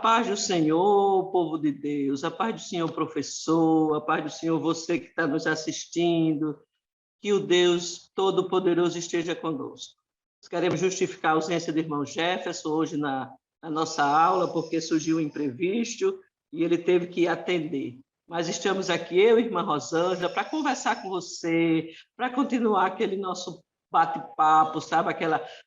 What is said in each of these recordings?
paz do Senhor, povo de Deus, a paz do Senhor, professor, a paz do Senhor, você que está nos assistindo, que o Deus Todo-Poderoso esteja conosco. Nós queremos justificar a ausência do irmão Jefferson hoje na nossa aula, porque surgiu um imprevisto e ele teve que atender. Mas estamos aqui, eu e a irmã Rosângela, para conversar com você, para continuar aquele nosso bate-papo, sabe?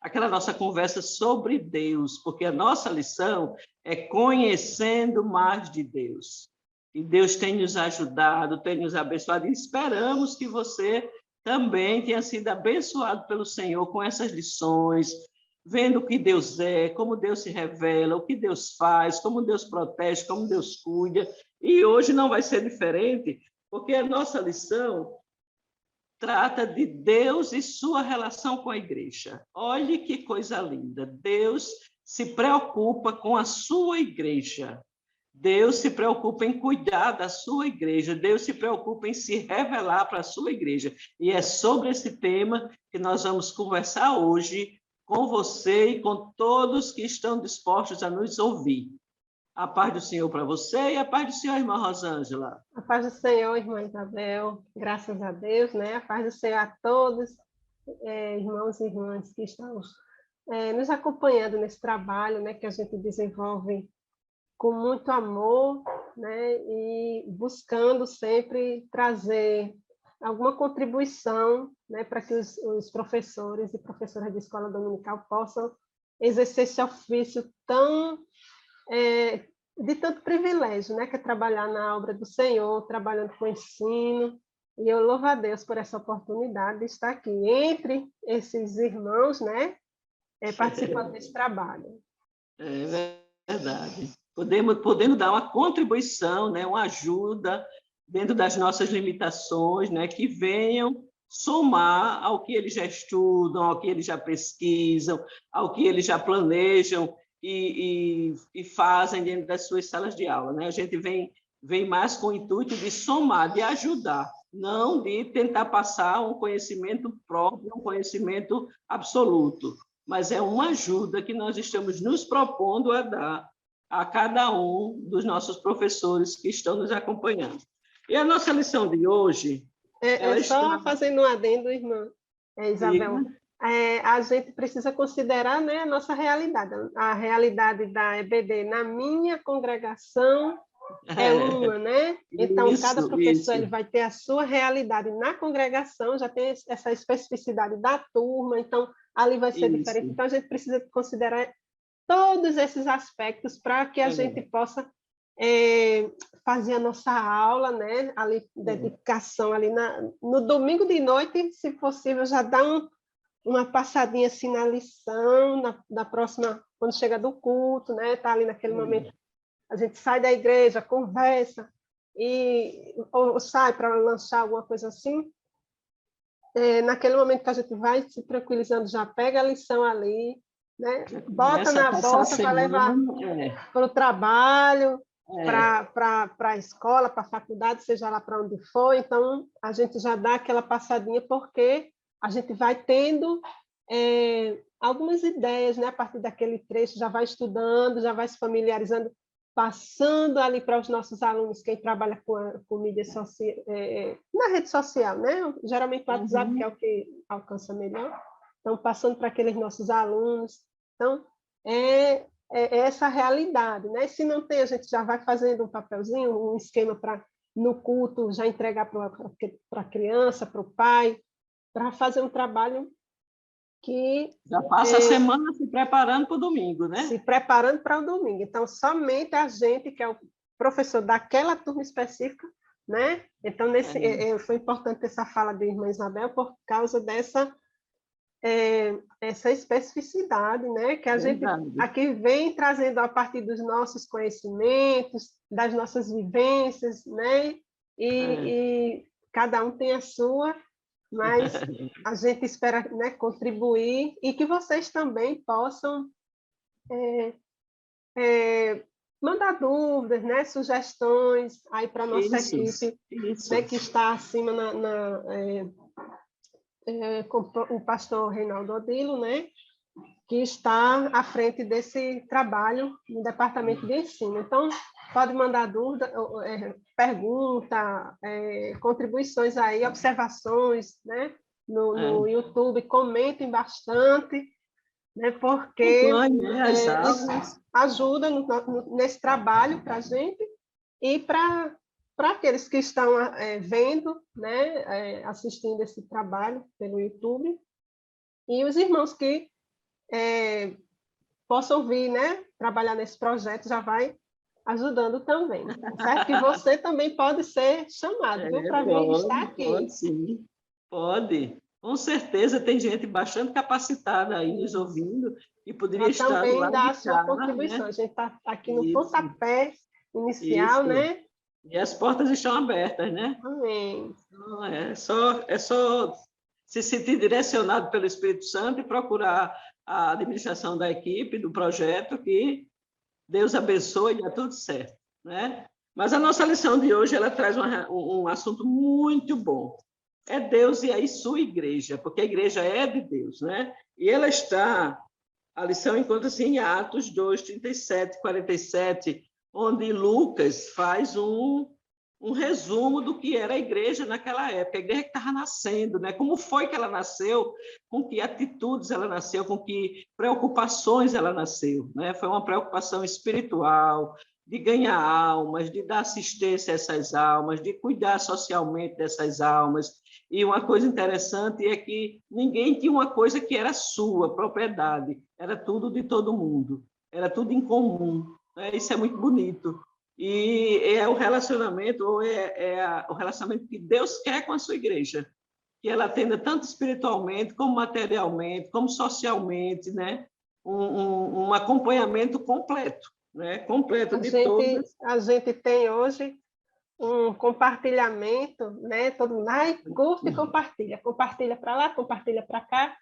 Aquela nossa conversa sobre Deus, porque a nossa lição é conhecendo mais de Deus. E Deus tem nos ajudado, tem nos abençoado, e esperamos que você também tenha sido abençoado pelo Senhor com essas lições, vendo o que Deus é, como Deus se revela, o que Deus faz, como Deus protege, como Deus cuida. E hoje não vai ser diferente, porque a nossa lição trata de Deus e sua relação com a igreja. Olhe que coisa linda. Deus se preocupa com a sua igreja. Deus se preocupa em cuidar da sua igreja. Deus se preocupa em se revelar para a sua igreja. E é sobre esse tema que nós vamos conversar hoje com você e com todos que estão dispostos a nos ouvir. A paz do Senhor para você e a paz do Senhor, irmã Rosângela. A paz do Senhor, irmã Isabel, graças a Deus, né? A paz do Senhor a todos, irmãos e irmãs que estão nos acompanhando nesse trabalho, né, que a gente desenvolve com muito amor, né, e buscando sempre trazer alguma contribuição, né, para que os professores e professoras de escola dominical possam exercer esse ofício tão de tanto privilégio, né, que é trabalhar na obra do Senhor, trabalhando com ensino, e eu louvo a Deus por essa oportunidade de estar aqui entre esses irmãos, né, participando desse trabalho. É verdade. Podendo dar uma contribuição, né, uma ajuda dentro das nossas limitações, né, que venham somar ao que eles já estudam, ao que eles já pesquisam, ao que eles já planejam e fazem dentro das suas salas de aula, né? A gente vem mais com o intuito de somar, de ajudar, não de tentar passar um conhecimento próprio, um conhecimento absoluto, mas é uma ajuda que nós estamos nos propondo a dar a cada um dos nossos professores que estão nos acompanhando. E a nossa lição de hoje... Só fazendo um adendo, irmã Isabel, a gente precisa considerar, né, a nossa realidade. A realidade da EBD na minha congregação é uma, né? Então, cada professor ele vai ter a sua realidade na congregação, já tem essa especificidade da turma, então ali vai ser diferente. Então, a gente precisa considerar todos esses aspectos para que a gente possa fazer a nossa aula, né? Ali, dedicação ali no domingo de noite, se possível, já dá uma passadinha assim na lição, na próxima, quando chega do culto, né? Tá ali naquele momento, a gente sai da igreja, conversa, ou sai para lanchar alguma coisa assim. Naquele momento que a gente vai se tranquilizando, já pega a lição ali, né? Bota na bolsa para levar para o trabalho, para a escola, para a faculdade, seja lá para onde for. Então, a gente já dá aquela passadinha, porque a gente vai tendo algumas ideias, né? A partir daquele trecho, já vai estudando, já vai se familiarizando, passando ali para os nossos alunos, quem trabalha com mídia social, na rede social, né? Geralmente o WhatsApp, que é o que alcança melhor. Então, passando para aqueles nossos alunos. Então, é essa realidade, né? Se não tem, a gente já vai fazendo um papelzinho, um esquema para, no culto, já entregar para a criança, para o pai, para fazer um trabalho que... Já passa a semana se preparando para o domingo, né? Se preparando para o domingo. Então, somente a gente, que é o professor daquela turma específica, né? Então, foi importante essa fala da irmã Isabel por causa dessa essa especificidade, né, que a gente aqui vem trazendo a partir dos nossos conhecimentos, das nossas vivências, né, e cada um tem a sua, mas a gente espera, né, contribuir e que vocês também possam mandar dúvidas, né, sugestões aí para a nossa equipe, né, que está acima com o pastor Reinaldo Odilo, né? que está à frente desse trabalho no departamento de ensino. Então, pode mandar dúvida, pergunta, contribuições aí, observações, né? No YouTube, comentem bastante, né? Porque isso ajuda nesse trabalho para a gente e para aqueles que estão vendo, né? Assistindo esse trabalho pelo YouTube, e os irmãos que possam vir, né? Trabalhar nesse projeto já vai ajudando também, certo? Que você também pode ser chamado, viu? Para vir estar aqui. Pode, sim. Pode. Com certeza tem gente bastante capacitada aí nos ouvindo e poderia estar também lá dar a sua cá, contribuição. né? A gente está aqui no pontapé inicial, né? E as portas estão abertas, né? Amém. Então, é só se sentir direcionado pelo Espírito Santo e procurar a administração da equipe, do projeto, que Deus abençoe e dá tudo certo, né? Mas a nossa lição de hoje, ela traz um assunto muito bom. É Deus e a sua igreja, porque a igreja é de Deus, né? E ela está, a lição encontra-se em Atos 2, 37, 47, onde Lucas faz um resumo do que era a igreja naquela época, a igreja que estava nascendo, né? Como foi que ela nasceu, com que atitudes ela nasceu, com que preocupações ela nasceu, né? Foi uma preocupação espiritual, de ganhar almas, de dar assistência a essas almas, de cuidar socialmente dessas almas. E uma coisa interessante é que ninguém tinha uma coisa que era sua, propriedade, era tudo de todo mundo, era tudo em comum, né? Isso é muito bonito. E é o relacionamento, o relacionamento que Deus quer com a sua igreja, que ela atenda tanto espiritualmente, como materialmente, como socialmente, né? Um acompanhamento completo, né? Completo de todas. A gente tem hoje um compartilhamento, né? Todo mundo curte e compartilha para lá, compartilha para cá,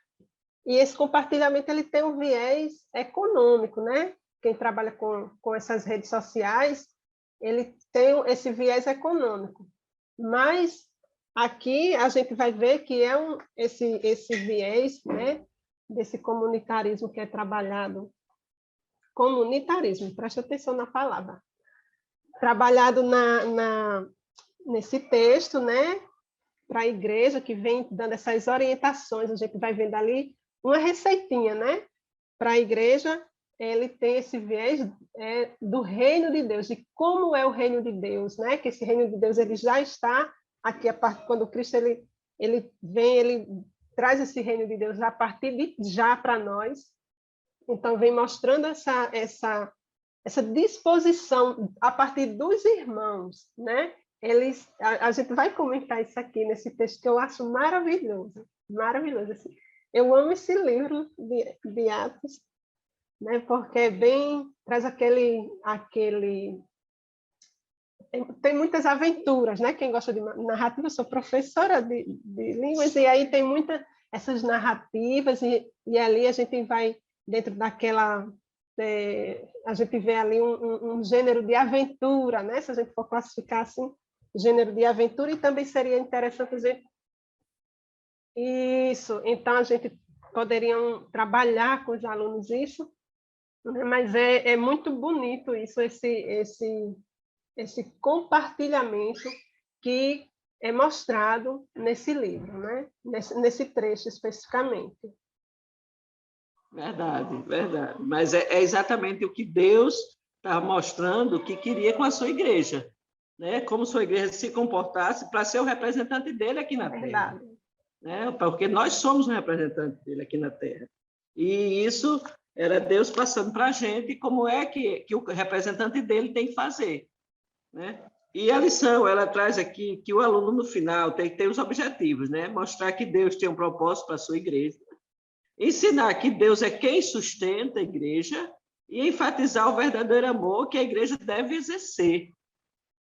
e esse compartilhamento ele tem um viés econômico, né? Quem trabalha com essas redes sociais, ele tem esse viés econômico, mas aqui a gente vai ver que é esse viés, né, desse comunitarismo que é trabalhado, comunitarismo, preste atenção na palavra, trabalhado nesse texto, né, para a igreja, que vem dando essas orientações, a gente vai vendo ali uma receitinha, né, para a igreja. Ele tem esse viés do reino de Deus, de como é o reino de Deus, né? Que esse reino de Deus ele já está aqui, quando Cristo ele vem, ele traz esse reino de Deus a partir de já para nós. Então, vem mostrando essa disposição a partir dos irmãos, né? A gente vai comentar isso aqui nesse texto que eu acho maravilhoso, maravilhoso. Assim. Eu amo esse livro de Atos, né? Porque traz aquele tem muitas aventuras, né? Quem gosta de narrativa, eu sou professora de línguas, e aí tem muitas essas narrativas, e ali a gente vai dentro daquela a gente vê ali um gênero de aventura, né? Se a gente for classificar assim, gênero de aventura, e também seria interessante dizer isso. Então a gente poderiam trabalhar com os alunos isso. Mas é muito bonito isso, esse compartilhamento que é mostrado nesse livro, né? Nesse trecho especificamente. Verdade, verdade. Mas é exatamente o que Deus está mostrando que queria com a sua igreja, né? Como sua igreja se comportasse para ser o representante dele aqui na Terra. Né? Porque nós somos o representante dele aqui na Terra. E isso era Deus passando para a gente como é que o representante dele tem que fazer, né? E a lição, ela traz aqui que o aluno, no final, tem que ter os objetivos, né? Mostrar que Deus tem um propósito para a sua igreja, ensinar que Deus é quem sustenta a igreja e enfatizar o verdadeiro amor que a igreja deve exercer.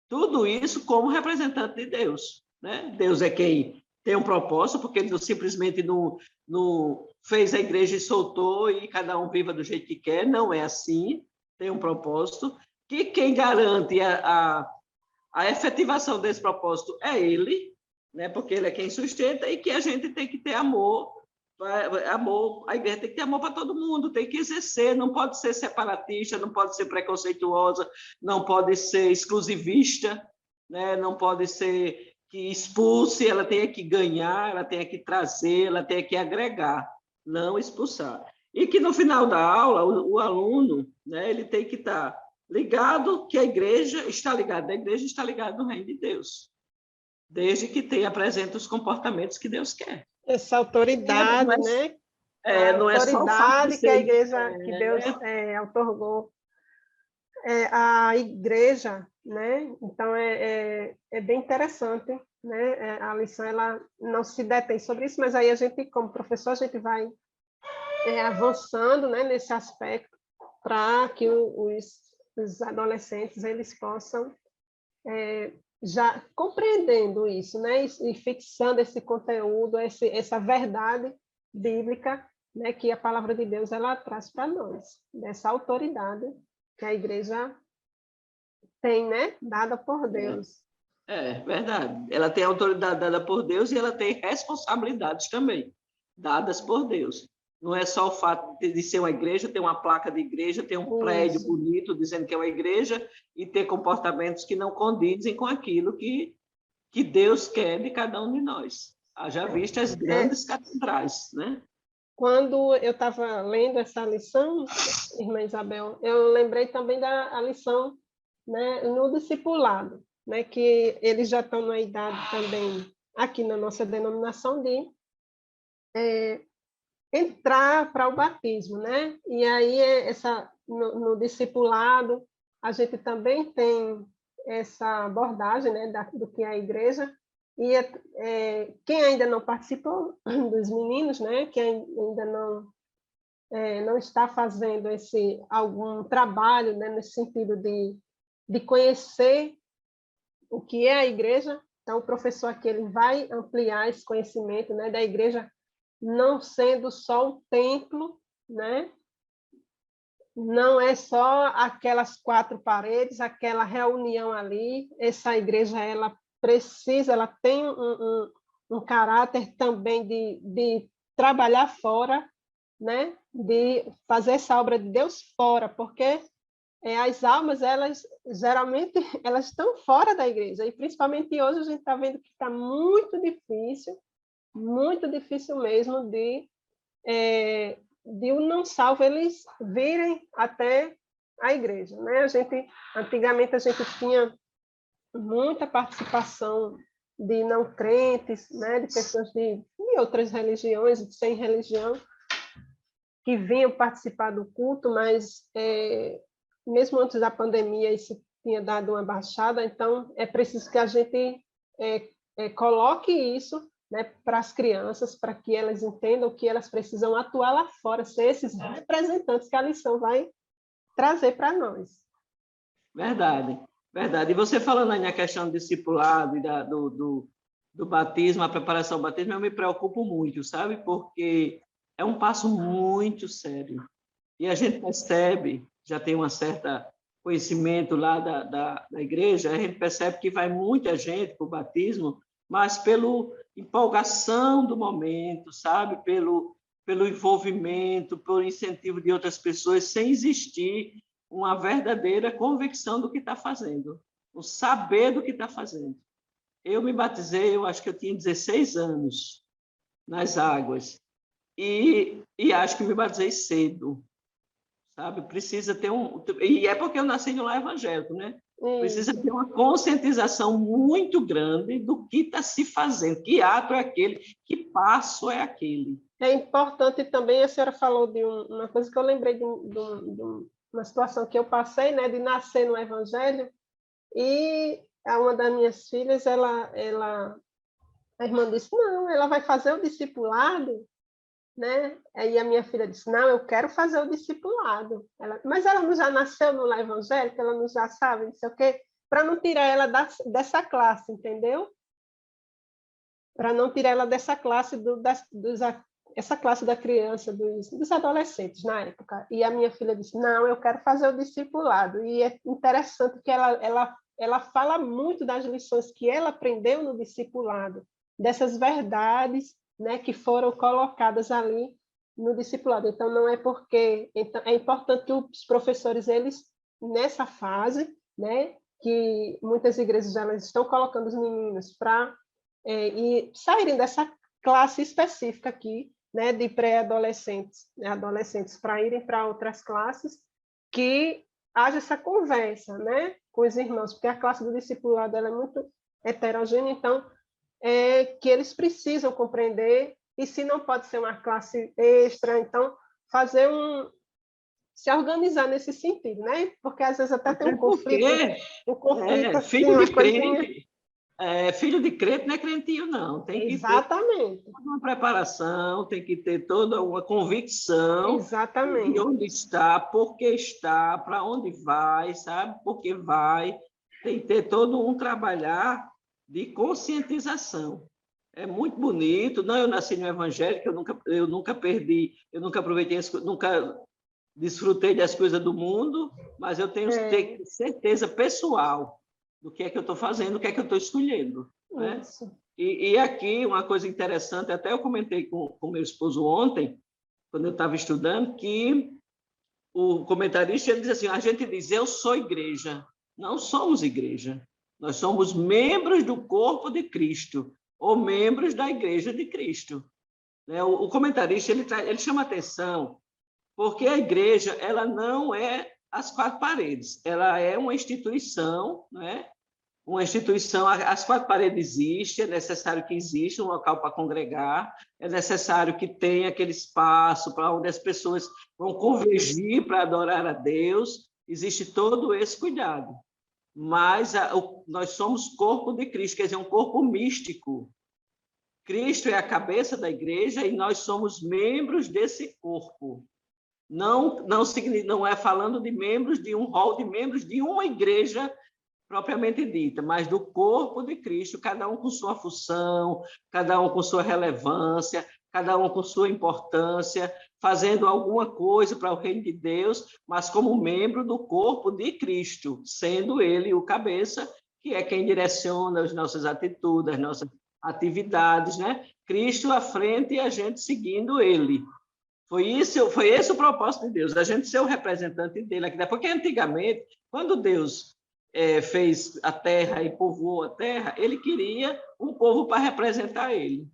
Tudo isso como representante de Deus, né? Deus é quem tem um propósito, porque ele simplesmente não fez a igreja e soltou e cada um viva do jeito que quer, não é assim, tem um propósito, que quem garante a efetivação desse propósito é ele, né? Porque ele é quem sustenta, e que a gente tem que ter amor, Amor, a igreja tem que ter amor para todo mundo, tem que exercer, não pode ser separatista, não pode ser preconceituosa, não pode ser exclusivista, né? Não pode ser que expulse, ela tem que ganhar, ela tem que trazer, ela tem que agregar, não expulsar. E que no final da aula, o aluno, né, ele tem que estar ligado que a igreja está ligada, a igreja está ligada no reino de Deus, desde que tenha apresente os comportamentos que Deus quer. Essa autoridade, né? Não é só o fato de que a ser... igreja, que Deus outorgou a igreja, né? Então é bem interessante, né? A lição ela não se detém sobre isso, mas aí a gente, como professor, a gente vai avançando, né, nesse aspecto para que os adolescentes eles possam já compreendendo isso, né, e fixando esse conteúdo, essa verdade bíblica, né, que a palavra de Deus ela traz para nós, dessa autoridade que a igreja tem, né, dada por Deus. Verdade. Ela tem autoridade dada por Deus e ela tem responsabilidades também, dadas por Deus. Não é só o fato de ser uma igreja, ter uma placa de igreja, ter um prédio bonito dizendo que é uma igreja e ter comportamentos que não condizem com aquilo que Deus quer de cada um de nós. Haja vista as grandes catedrais, né? Quando eu estava lendo essa lição, irmã Isabel, eu lembrei também da lição, né, no discipulado, né, que eles já estão na idade também, aqui na nossa denominação, de entrar para o batismo, né? E aí no discipulado a gente também tem essa abordagem, né, do que é a igreja. E quem ainda não participou dos meninos, né, que ainda não está fazendo algum trabalho, né, nesse sentido de conhecer o que é a igreja, então o professor aqui ele vai ampliar esse conhecimento, né, da igreja não sendo só um templo, né? Não é só aquelas 4 paredes, aquela reunião ali. Essa igreja ela tem um caráter também de trabalhar fora, né? De fazer essa obra de Deus fora, porque as almas elas geralmente elas estão fora da igreja e principalmente hoje a gente está vendo que está muito difícil mesmo de o não salvo eles virem até a igreja, né? Antigamente a gente tinha muita participação de não crentes, né? De pessoas de outras religiões, de sem religião, que vinham participar do culto, mas mesmo antes da pandemia isso tinha dado uma baixada, então é preciso que a gente coloque isso, né, para as crianças, para que elas entendam que elas precisam atuar lá fora, ser esses representantes que a lição vai trazer para nós. Verdade, verdade. E você falando aí na questão do discipulado e do batismo, a preparação ao batismo, eu me preocupo muito, sabe? Porque é um passo muito sério. E a gente percebe, já tem uma certa conhecimento lá da igreja, a gente percebe que vai muita gente para o batismo, mas pela empolgação do momento, sabe? Pelo envolvimento, pelo incentivo de outras pessoas, sem existir uma verdadeira convicção do que está fazendo, o saber do que está fazendo. Eu me batizei, eu acho que eu tinha 16 anos nas águas, e acho que me batizei cedo, sabe? Precisa ter e é porque eu nasci no lar evangélico, né? Precisa ter uma conscientização muito grande do que está se fazendo, que ato é aquele, que passo é aquele. É importante também, a senhora falou de uma coisa que eu lembrei de uma situação que eu passei, né, de nascer no evangelho, e uma das minhas filhas, a irmã disse, não, ela vai fazer o discipulado, né? Aí a minha filha disse, não, eu quero fazer o discipulado. Mas ela não já nasceu no lar evangélico, ela não já sabe, não sei o quê, para não tirar ela dessa classe, entendeu? Para não tirar ela dessa classe, essa classe da criança, dos adolescentes na época. E a minha filha disse, não, eu quero fazer o discipulado. E é interessante que ela fala muito das lições que ela aprendeu no discipulado, dessas verdades, né, que foram colocadas ali no discipulado. Então, não é porque... Então, é importante que os professores, eles, nessa fase, né, que muitas igrejas elas estão colocando os meninos para e saírem dessa classe específica aqui, né, de pré-adolescentes, né, adolescentes, para irem para outras classes, que haja essa conversa, né, com os irmãos, porque a classe do discipulado ela é muito heterogênea, então que eles precisam compreender, e se não pode ser uma classe extra, então fazer se organizar nesse sentido, né? Porque às vezes até tem um conflito assim, filho uma de coisinha. crente, filho de crente não é crentinho, não. Tem que ter Exatamente. uma preparação, tem que ter toda uma convicção de Exatamente. onde está, por que está, para onde vai, sabe? Por que vai. Tem que ter todo um trabalhar de conscientização. É muito bonito. Não, eu nasci no evangélico, eu nunca perdi, eu nunca aproveitei, nunca desfrutei das coisas do mundo, mas eu tenho certeza pessoal do que é que eu estou fazendo, do que é que eu estou escolhendo. Né? E aqui, uma coisa interessante, até eu comentei com meu esposo ontem, quando eu estava estudando, que o comentarista ele diz assim, a gente diz, eu sou igreja. Não somos igreja. Nós somos membros do corpo de Cristo, ou membros da igreja de Cristo. O comentarista ele chama atenção porque a igreja ela não é as quatro paredes, ela é uma instituição, né? Uma instituição, as quatro paredes existem, é necessário que exista um local para congregar, é necessário que tenha aquele espaço para onde as pessoas vão convergir para adorar a Deus, existe todo esse cuidado. Mas nós somos corpo de Cristo, quer dizer, um corpo místico. Cristo é a cabeça da igreja e nós somos membros desse corpo. Não é falando de membros de um hall de membros de uma igreja propriamente dita, mas do corpo de Cristo, cada um com sua função, cada um com sua relevância, cada um com sua importância, fazendo alguma coisa para o reino de Deus, mas como membro do corpo de Cristo, sendo ele o cabeça, que é quem direciona as nossas atitudes, as nossas atividades, né? Cristo à frente e a gente seguindo ele. Foi esse o propósito de Deus, a gente ser o representante dele aqui. Porque antigamente, quando Deus fez a terra e povoou a terra, ele queria um povo para representar ele.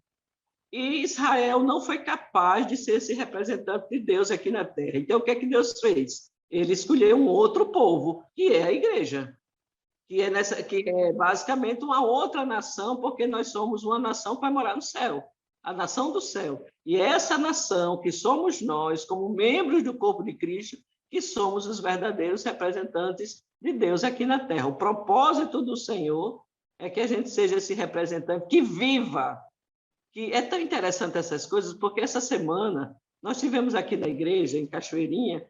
E Israel não foi capaz de ser esse representante de Deus aqui na terra. Então, o que é que Deus fez? Ele escolheu um outro povo, que é a igreja, que é basicamente uma outra nação, porque nós somos uma nação para morar no céu. A nação do céu. E essa nação, que somos nós, como membros do corpo de Cristo, que somos os verdadeiros representantes de Deus aqui na terra. O propósito do Senhor é que a gente seja esse representante que viva. Que é tão interessante essas coisas, porque essa semana nós tivemos aqui na igreja, em Cachoeirinha,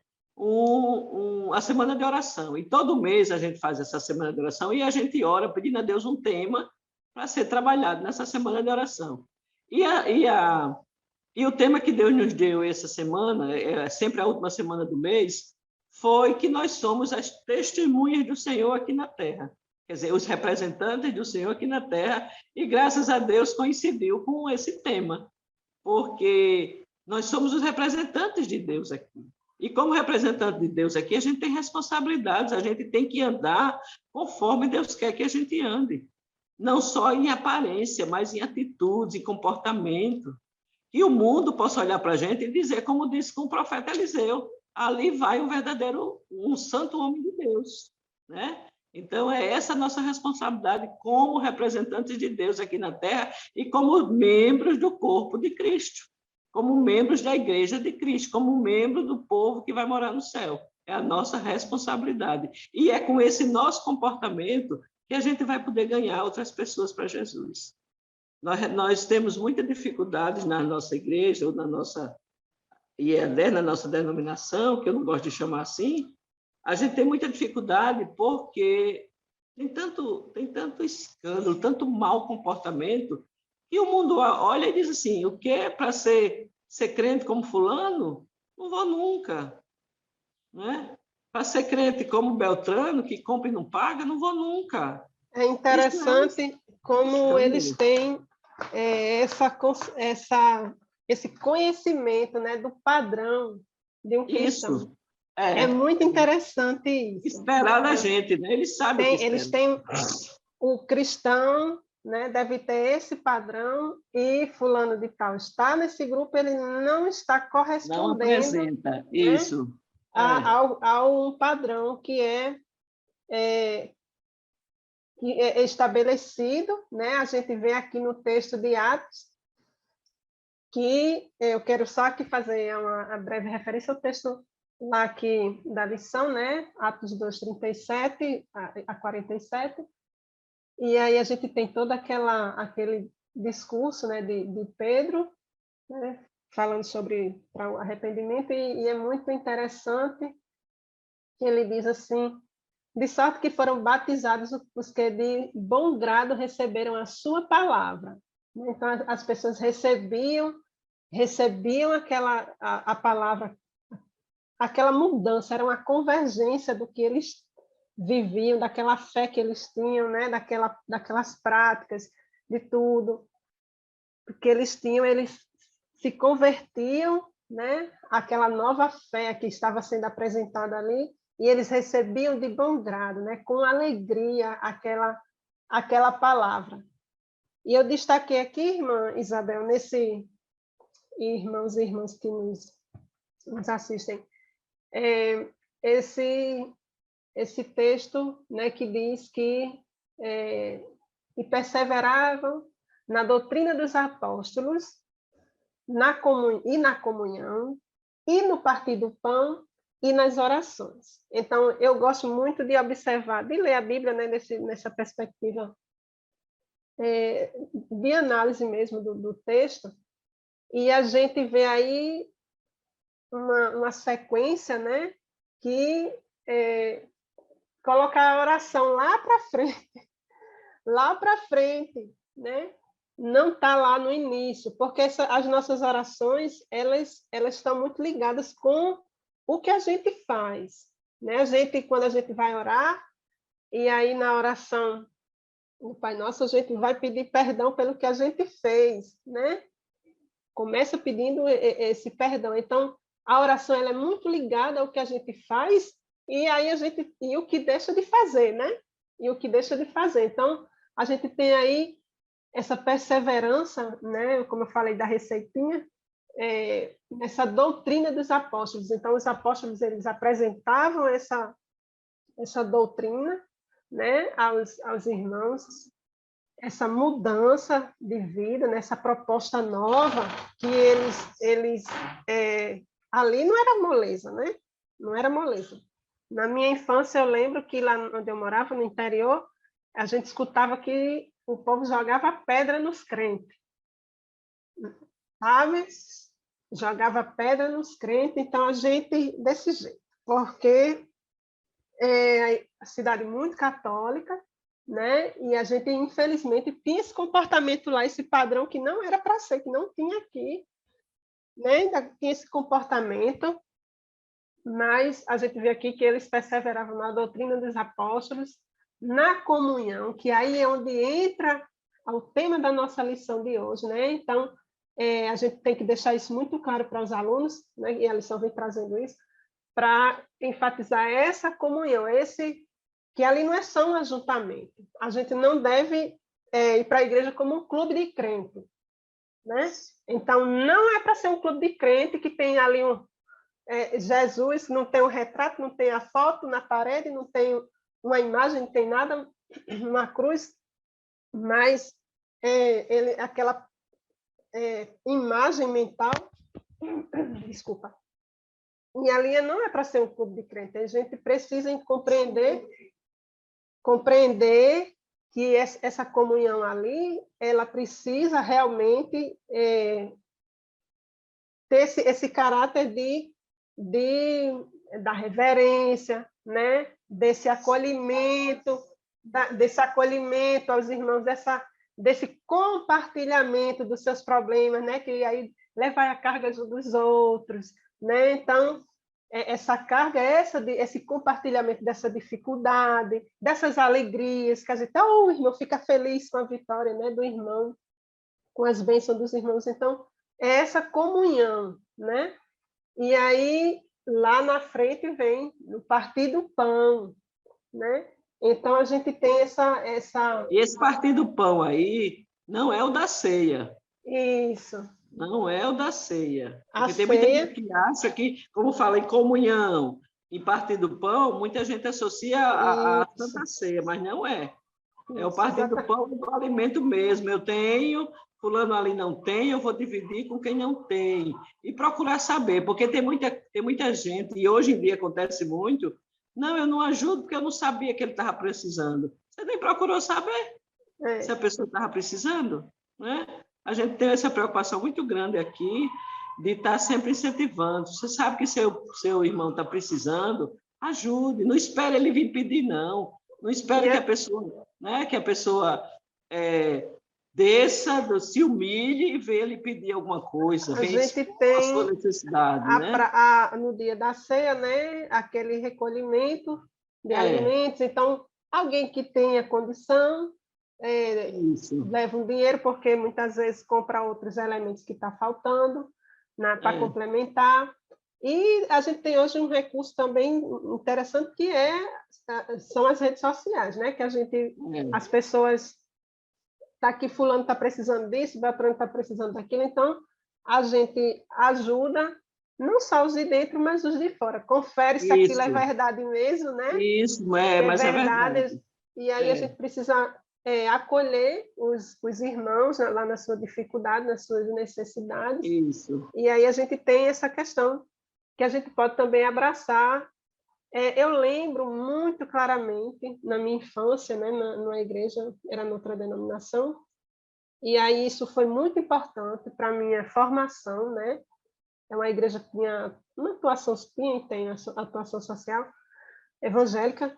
a semana de oração. E todo mês a gente faz essa semana de oração e a gente ora pedindo a Deus um tema para ser trabalhado nessa semana de oração. E o tema que Deus nos deu essa semana, sempre a última semana do mês, foi que nós somos as testemunhas do Senhor aqui na terra. Quer dizer, os representantes do Senhor aqui na terra, e graças a Deus coincidiu com esse tema, porque nós somos os representantes de Deus aqui. E como representante de Deus aqui, a gente tem responsabilidades, a gente tem que andar conforme Deus quer que a gente ande. Não só em aparência, mas em atitudes, em comportamento. E o mundo possa olhar para a gente e dizer, como disse com o profeta Eliseu, ali vai um santo homem de Deus. Né? Então, é essa a nossa responsabilidade como representantes de Deus aqui na Terra e como membros do corpo de Cristo, como membros da igreja de Cristo, como membro do povo que vai morar no céu. É a nossa responsabilidade. E é com esse nosso comportamento que a gente vai poder ganhar outras pessoas para Jesus. Nós temos muita dificuldade na nossa igreja, ou na nossa IED, na nossa denominação, que eu não gosto de chamar assim, a gente tem muita dificuldade porque tem tanto escândalo, tanto mau comportamento, que o mundo olha e diz assim, o que é para ser crente como fulano? Não vou nunca. Né? Para ser crente como Beltrano, que compra e não paga, não vou nunca. É interessante como eles têm esse conhecimento, né, do padrão de um cristão. Isso. É muito interessante isso. Esperar da gente, né? Eles sabem o que esperam. Eles têm... O cristão, né, deve ter esse padrão e fulano de tal está nesse grupo, ele não está correspondendo... Não apresenta, né? Isso. A um padrão que é estabelecido, né? A gente vê aqui no texto de Atos, que eu quero só aqui fazer uma breve referência ao texto lá aqui da lição, né? Atos 2:37 a 47, e aí a gente tem todo aquele discurso, né, de Pedro, né, falando sobre o arrependimento, e é muito interessante que ele diz assim: de sorte que foram batizados os que de bom grado receberam a sua palavra. Então, as pessoas recebiam a palavra, aquela mudança, era uma convergência do que eles viviam, daquela fé que eles tinham, né? daquelas práticas, de tudo que eles tinham, eles se convertiam, né? Aquela nova fé que estava sendo apresentada ali, e eles recebiam de bom grado, né? Com alegria, aquela palavra. E eu destaquei aqui, irmã Isabel, irmãos e irmãs que nos assistem, esse texto, né, que diz que e perseveravam na doutrina dos apóstolos, na comunhão, e no partir do pão, e nas orações. Então, eu gosto muito de observar, de ler a Bíblia, né, nessa perspectiva de análise mesmo do texto, e a gente vê aí uma sequência, né, que coloca a oração lá para frente, né? Não está lá no início, porque as nossas orações elas estão muito ligadas com o que a gente faz, né? Quando a gente vai orar, e aí na oração do Pai Nosso, a gente vai pedir perdão pelo que a gente fez, né? Começa pedindo esse perdão. Então, a oração ela é muito ligada ao que a gente faz e o que deixa de fazer, né? E o que deixa de fazer. Então, a gente tem aí essa perseverança, né? Como eu falei da receitinha, nessa doutrina dos apóstolos. Então, os apóstolos eles apresentavam essa doutrina, né, aos irmãos, essa mudança de vida, nessa proposta nova que eles ali não era moleza, né? Não era moleza. Na minha infância eu lembro que lá onde eu morava no interior, a gente escutava que o povo jogava pedra nos crentes, sabe? Jogava pedra nos crentes, então a gente desse jeito, porque a cidade muito católica, né? E a gente, infelizmente, tinha esse comportamento lá, esse padrão que não era para ser, que não tinha aqui, né? Ainda tinha esse comportamento, mas a gente vê aqui que eles perseveravam na doutrina dos apóstolos, na comunhão, que aí é onde entra o tema da nossa lição de hoje, né? Então, a gente tem que deixar isso muito claro para os alunos, né? E a lição vem trazendo isso, para enfatizar essa comunhão, que ali não é só um ajuntamento. A gente não deve ir para a igreja como um clube de crente, né? Então, não é para ser um clube de crente que tem ali Jesus, não tem um retrato, não tem a foto na parede, não tem uma imagem, não tem nada, uma cruz, mas aquela imagem mental, desculpa, e ali não é para ser um clube de crente, a gente precisa compreender que essa comunhão ali, ela precisa realmente ter esse caráter da reverência, né? Desse acolhimento aos irmãos, desse compartilhamento dos seus problemas, né? Que aí leva a carga dos outros, né? Então, essa carga é esse compartilhamento dessa dificuldade, dessas alegrias, que a gente, o irmão fica feliz com a vitória, né, do irmão. com as bênçãos dos irmãos. Então, é essa comunhão, né? E aí, lá na frente vem o partir do pão, né? Então, a gente tem essa... E esse partir do pão aí não é o da ceia. Isso. Não é o da ceia. A Porque tem muita ceia... gente que acha que, como fala em comunhão, em partir do pão, muita gente associa a Santa Ceia, mas não é. É o partir do pão do alimento mesmo. Eu tenho, fulano ali não tem, eu vou dividir com quem não tem. E procurar saber, porque tem muita gente, e hoje em dia acontece muito, não, eu não ajudo porque eu não sabia que ele estava precisando. Você nem procurou saber se a pessoa estava precisando, né? A gente tem essa preocupação muito grande aqui de estar sempre incentivando. Você sabe que seu irmão está precisando, ajude. Não espere ele vir pedir, não. Não espere que a pessoa, né, desça, se humilhe e venha lhe pedir alguma coisa. A gente tem a sua necessidade, né? No dia da ceia, né, aquele recolhimento de alimentos. Então, alguém que tenha condição leva um dinheiro, porque muitas vezes compra outros elementos que está faltando, né, para complementar. E a gente tem hoje um recurso também interessante, que são as redes sociais, né? Que as pessoas... Está aqui, fulano está precisando disso, Beltrano está precisando daquilo. Então, a gente ajuda não só os de dentro, mas os de fora. Confere se aquilo é verdade mesmo, né? Isso, mas é verdade. E aí a gente precisa acolher os irmãos lá na sua dificuldade, nas suas necessidades. Isso. E aí a gente tem essa questão que a gente pode também abraçar. Eu lembro muito claramente, na minha infância, né, na igreja, era noutra denominação, e aí isso foi muito importante para a minha formação, né? É uma igreja que tinha uma atuação, tem atuação social evangélica,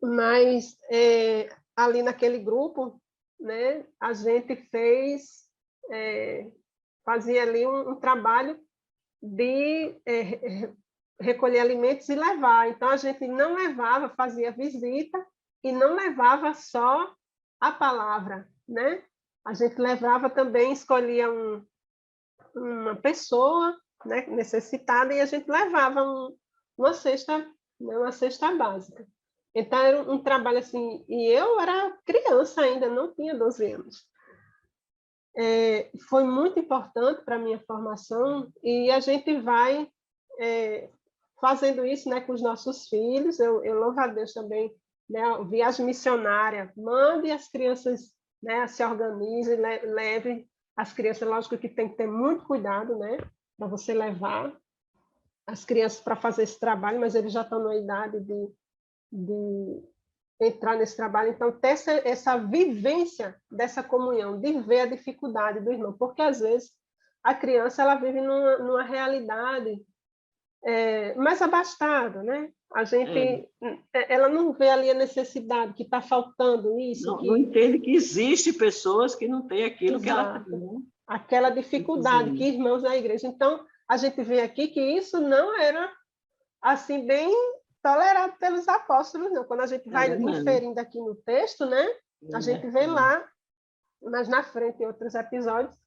mas ali naquele grupo, né, a gente fazia ali um trabalho de recolher alimentos e levar. Então, a gente não levava, fazia visita e não levava só a palavra, né? A gente levava também, escolhia uma pessoa, né, necessitada, e a gente levava uma cesta, né, uma cesta básica. Então, era um trabalho assim, e eu era criança ainda, não tinha 12 anos. Foi muito importante para a minha formação, e a gente vai fazendo isso, né, com os nossos filhos. Eu louvo a Deus também, né, viagem missionária, mande as crianças, né, se organizem, leve as crianças. Lógico que tem que ter muito cuidado, né, para você levar as crianças para fazer esse trabalho, mas eles já estão na idade de entrar nesse trabalho. Então, ter essa vivência dessa comunhão, de ver a dificuldade do irmão, porque às vezes a criança ela vive numa realidade mais abastada, né? A gente, ela não vê ali a necessidade, que está faltando isso. Não entende que existe pessoas que não têm aquilo que ela tem. Né? Aquela dificuldade que irmãos da igreja. Então, a gente vê aqui que isso não era assim bem tolerado pelos apóstolos, não. Quando a gente vai inferindo aqui no texto, né? A gente vê lá, mas na frente em outros episódios,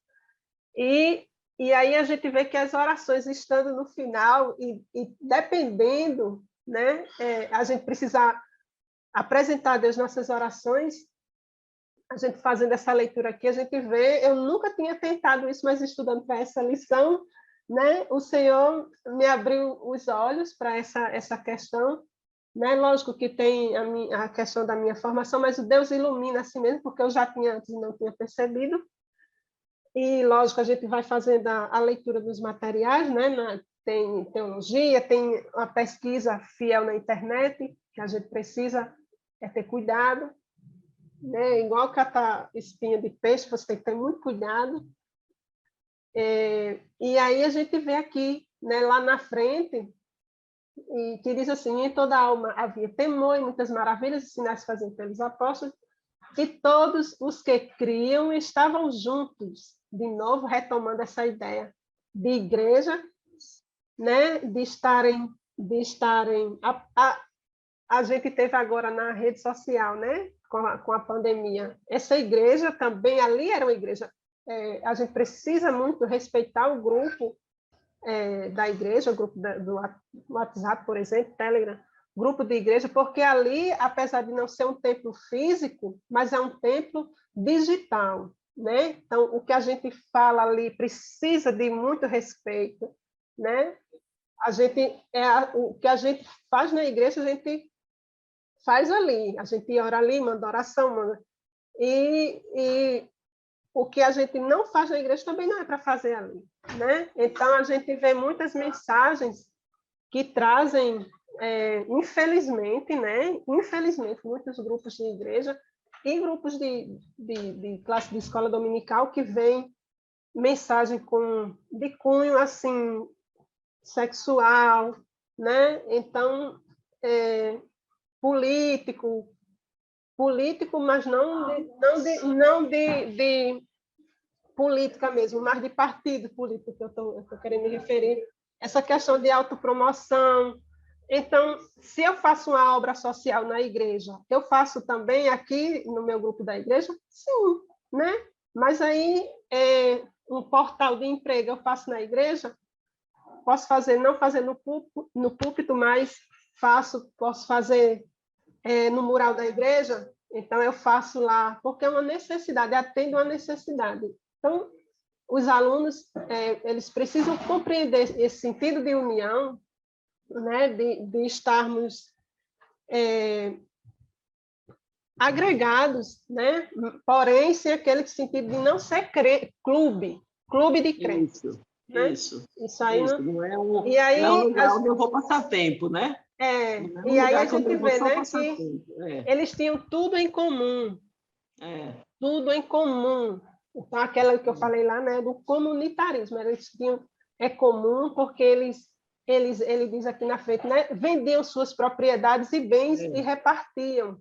e aí a gente vê que as orações estando no final e dependendo, né? A gente precisa apresentar a Deus nossas orações. A gente fazendo essa leitura aqui, a gente vê, eu nunca tinha tentado isso, mas estudando para essa lição, né? O Senhor me abriu os olhos para essa questão, né? Lógico que tem a questão da minha formação, mas o Deus ilumina assim mesmo, porque eu já tinha antes e não tinha percebido. E, lógico, a gente vai fazendo a leitura dos materiais, né? Tem teologia, tem uma pesquisa fiel na internet, que a gente precisa ter cuidado, né? Igual catar espinha de peixe, você tem que ter muito cuidado. E aí a gente vê aqui, né, lá na frente, e que diz assim: em toda alma havia temor e muitas maravilhas e sinais faziam pelos apóstolos, e todos os que criam estavam juntos, de novo retomando essa ideia de igreja, né, de estarem a gente teve agora na rede social, né, com a pandemia, essa igreja também ali era uma igreja a gente precisa muito respeitar o grupo da igreja, o grupo do WhatsApp, por exemplo, Telegram, grupo de igreja, porque ali, apesar de não ser um templo físico, mas é um templo digital, né? Então, o que a gente fala ali precisa de muito respeito, né? O que a gente faz na igreja, a gente faz ali, a gente ora ali, manda oração, e o que a gente não faz na igreja também não é para fazer ali, né? Então, a gente vê muitas mensagens que trazem, infelizmente, né? Infelizmente, muitos grupos de igreja e grupos de classe de escola dominical que vêm mensagem de cunho, assim, sexual, né? Então, político, mas não de política mesmo, mas de partido político que eu estou querendo me referir. Essa questão de autopromoção. Então, se eu faço uma obra social na igreja, eu faço também aqui no meu grupo da igreja? Sim, né? Mas aí, um portal de emprego eu faço na igreja? Posso fazer, não fazer no púlpito, mas posso fazer no mural da igreja? Então, eu faço lá, porque é uma necessidade, atendo uma necessidade. Então, os alunos, eles precisam compreender esse sentido de união, né, de estarmos agregados, né, porém, sem aquele sentido de não ser clube de crentes. Isso, né? Isso aí isso. Não é um, e aí, não é um lugar onde eu vou passar tempo, né? E aí a gente vê, né, que eles tinham tudo em comum. Tudo em comum. Então, aquela que eu falei lá, né, do comunitarismo, eles tinham comum porque ele diz aqui na frente, né, vendiam suas propriedades e bens e repartiam.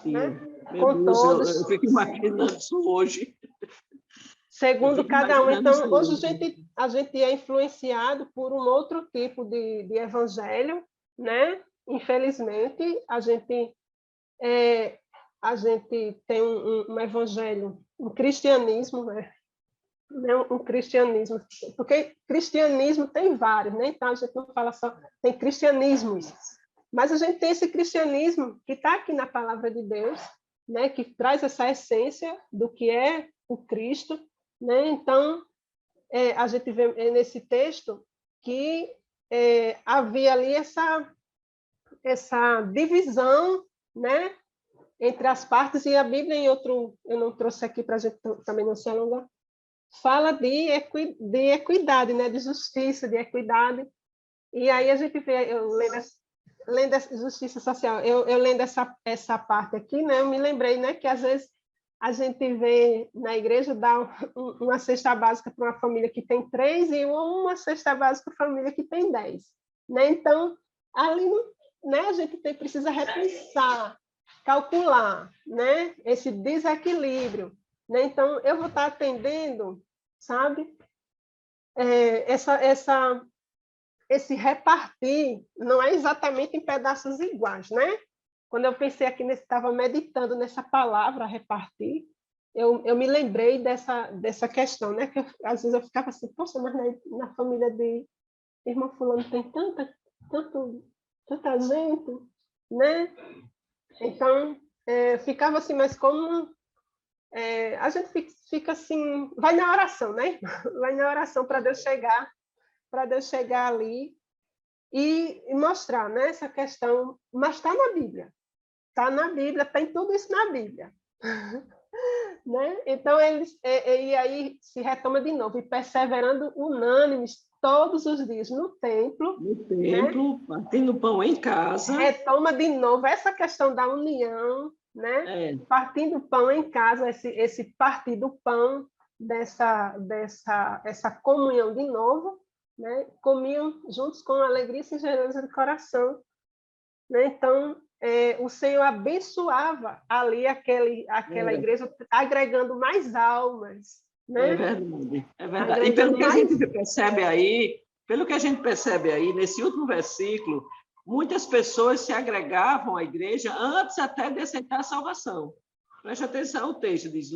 Né, com Deus, todos. Eu fico imaginando isso hoje. Segundo cada um. Então, hoje a gente é influenciado por um outro tipo de evangelho, né? Infelizmente, a gente tem um evangelho, um cristianismo, né? Um cristianismo, porque cristianismo tem vários, né? Então a gente não fala só, tem cristianismos, mas a gente tem esse cristianismo que está aqui na palavra de Deus, né? Que traz essa essência do que é o Cristo, né? Então a gente vê nesse texto que havia ali essa divisão, né? Entre as partes, e a Bíblia, eu não trouxe aqui para a gente também não se alongar, fala de equidade, né? De justiça, de equidade. E aí a gente vê, eu lendo essa justiça social, eu lendo essa parte aqui, né? Eu me lembrei, né? Que às vezes a gente vê na igreja dar uma cesta básica para uma família que tem 3 e uma cesta básica para uma família que tem 10. Né? Então, ali, né, a gente precisa repensar, calcular, né, esse desequilíbrio. Né? Então, eu vou estar atendendo, sabe, esse repartir não é exatamente em pedaços iguais, né? Quando eu pensei aqui, estava meditando nessa palavra repartir, eu me lembrei dessa questão, né? Que às vezes eu ficava assim, poxa, mas na família de irmão fulano tem tanta gente, né? Então, ficava assim, mas como a gente fica assim, vai na oração, né? Vai na oração para Deus chegar ali e mostrar, né, essa questão, mas está na Bíblia. Está na Bíblia, tem tudo isso na Bíblia. Né? Então, e aí se retoma de novo, e perseverando unânimes todos os dias no templo. No templo, né? Partindo pão em casa. Retoma de novo essa questão da união, né? Partindo pão em casa, esse partir do pão, essa comunhão de novo, né? Comiam juntos com alegria e singeleza de coração. Né? Então, o Senhor abençoava ali aquela igreja, agregando mais almas. Né? É verdade. E pelo que a gente percebe aí, nesse último versículo, muitas pessoas se agregavam à igreja antes até de aceitar a salvação. Preste atenção ao texto, diz,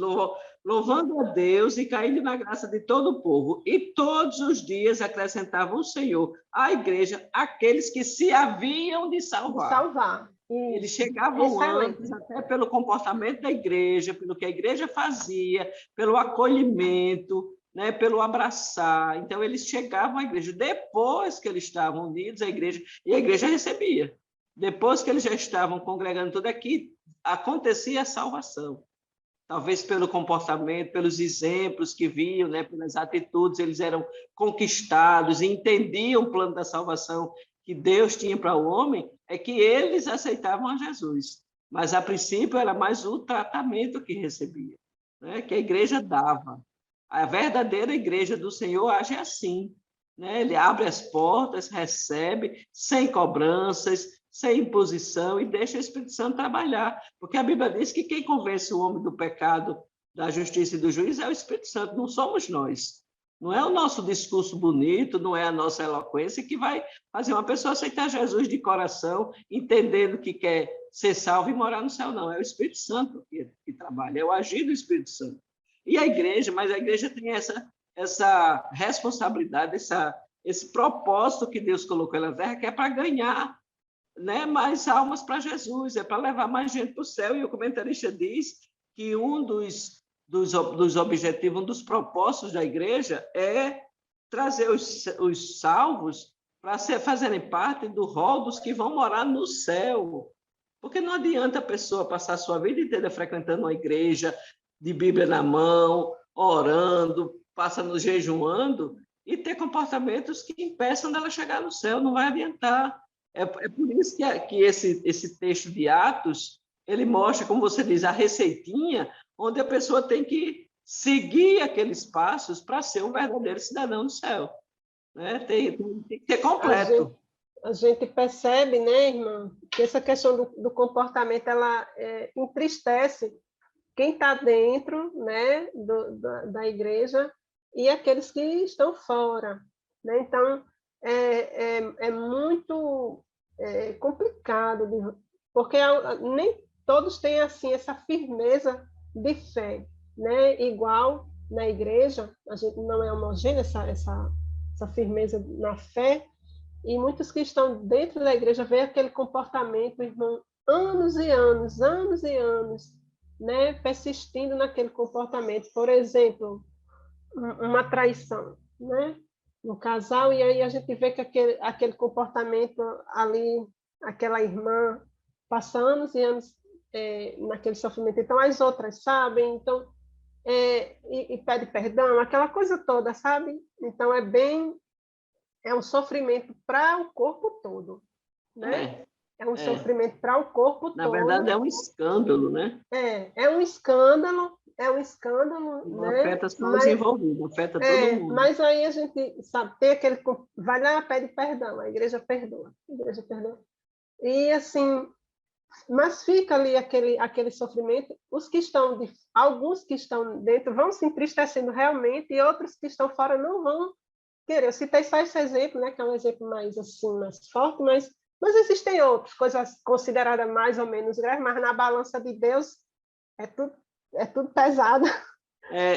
louvando a Deus e caindo na graça de todo o povo. E todos os dias acrescentava o Senhor à igreja aqueles que se haviam de salvar. Salvar. Eles chegavam antes, até pelo comportamento da igreja, pelo que a igreja fazia, pelo acolhimento, né, pelo abraçar. Então, eles chegavam à igreja. Depois que eles estavam unidos à igreja, e a igreja recebia. Depois que eles já estavam congregando tudo aqui, acontecia a salvação. Talvez pelo comportamento, pelos exemplos que viam, né, pelas atitudes, eles eram conquistados e entendiam o plano da salvação que Deus tinha para o homem, é que eles aceitavam a Jesus. Mas, a princípio, era mais o tratamento que recebia, né, que a igreja dava. A verdadeira igreja do Senhor age assim, né? Ele abre as portas, recebe, sem cobranças, sem imposição, e deixa o Espírito Santo trabalhar. Porque a Bíblia diz que quem convence o homem do pecado, da justiça e do juízo é o Espírito Santo, não somos nós. Não é o nosso discurso bonito, não é a nossa eloquência que vai fazer uma pessoa aceitar Jesus de coração, entendendo que quer ser salvo e morar no céu, não. É o Espírito Santo que trabalha, é o agir do Espírito Santo. E a igreja, mas a igreja tem essa responsabilidade, esse propósito que Deus colocou na terra, que é para ganhar, né, mais almas para Jesus, é para levar mais gente para o céu. E o comentarista diz que um dos objetivos, um dos propósitos da igreja é trazer os salvos para fazerem parte do rol dos que vão morar no céu. Porque não adianta a pessoa passar a sua vida inteira frequentando uma igreja, de Bíblia na mão, orando, passando jejuando, e ter comportamentos que impeçam dela chegar no céu, não vai adiantar. É por isso que esse texto de Atos, ele mostra, como você diz, a receitinha, onde a pessoa tem que seguir aqueles passos para ser um verdadeiro cidadão do céu. Né? Tem que ser completo. A gente percebe, né, irmã, que essa questão do comportamento, ela entristece quem está dentro, né, da igreja e aqueles que estão fora. Né? Então, é muito complicado, porque nem todos têm assim essa firmeza de fé, né? Igual na igreja, a gente não é homogênea essa firmeza na fé, e muitos que estão dentro da igreja veem aquele comportamento, irmão, anos e anos, né? Persistindo naquele comportamento. Por exemplo, uma traição, né? No casal, e aí a gente vê que aquele comportamento ali, aquela irmã passa anos e anos naquele sofrimento. Então, as outras sabem, então, e pede perdão, aquela coisa toda, sabe? Então, é um sofrimento para o corpo todo, né? É um sofrimento para o corpo todo. Na verdade, é um escândalo, né? É um escândalo, não, né? afeta só os envolvidos, afeta todo mundo. Mas aí a gente sabe, tem aquele, vai lá, pede perdão, a igreja perdoa. E assim, mas fica ali aquele sofrimento, alguns que estão dentro vão se entristecendo realmente, e outros que estão fora não vão querer. Eu citei só esse exemplo, né, que é um exemplo mais forte, mas existem outras coisas consideradas mais ou menos graves, mas na balança de Deus é tudo pesado.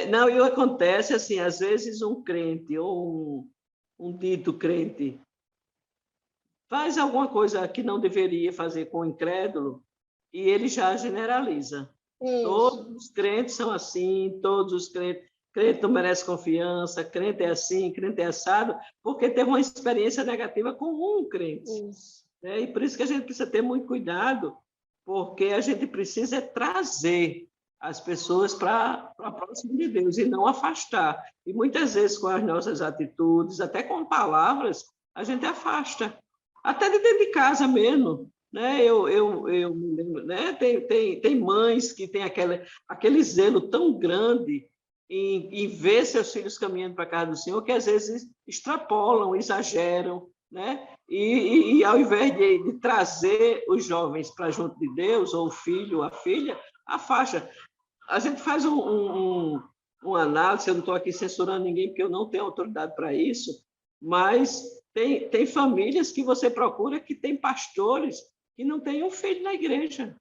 Não, e acontece assim, às vezes um crente ou um dito crente faz alguma coisa que não deveria fazer com o incrédulo e ele já generaliza. Isso. Todos os crentes são assim, todos os crente não merece confiança, crente é assim, crente é assado, porque teve uma experiência negativa com um crente. Isso. E por isso que a gente precisa ter muito cuidado, porque a gente precisa trazer as pessoas para próximo de Deus e não afastar. E muitas vezes com as nossas atitudes, até com palavras, a gente afasta. Até de dentro de casa mesmo. Né? Eu me lembro, né? Tem mães que têm aquele zelo tão grande em ver seus filhos caminhando para a casa do Senhor, que às vezes extrapolam, exageram, né? E ao invés de trazer os jovens para junto de Deus, ou o filho, a filha, afasta. A gente faz uma análise, eu não estou aqui censurando ninguém, porque eu não tenho autoridade para isso, mas tem famílias que você procura que tem pastores que não têm um filho na igreja.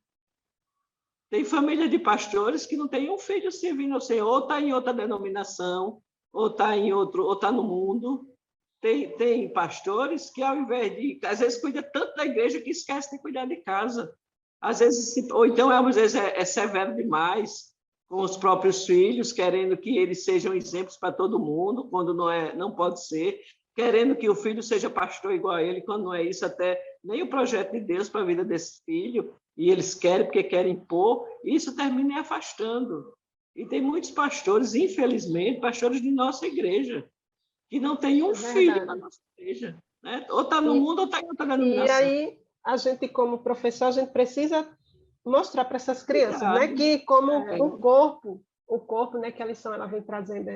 Tem família de pastores que não tem um filho servindo ao Senhor, ou está em outra denominação, ou está em outro, ou está no mundo. Tem pastores que, ao invés de... Às vezes, cuida tanto da igreja que esquece de cuidar de casa. Às vezes, ou então, às vezes, é severo demais com os próprios filhos, querendo que eles sejam exemplos para todo mundo, quando não pode ser, querendo que o filho seja pastor igual a ele, quando não é isso, até nem o projeto de Deus para a vida desse filho, e eles querem porque querem impor, e isso termina afastando. E tem muitos pastores, infelizmente, pastores de nossa igreja, que não tem um filho na nossa igreja, né? Ou está no mundo ou está em outra denominação. E aí, a gente, como professor, a gente precisa mostrar para essas crianças, né, que como o corpo, né, que a lição ela vem trazendo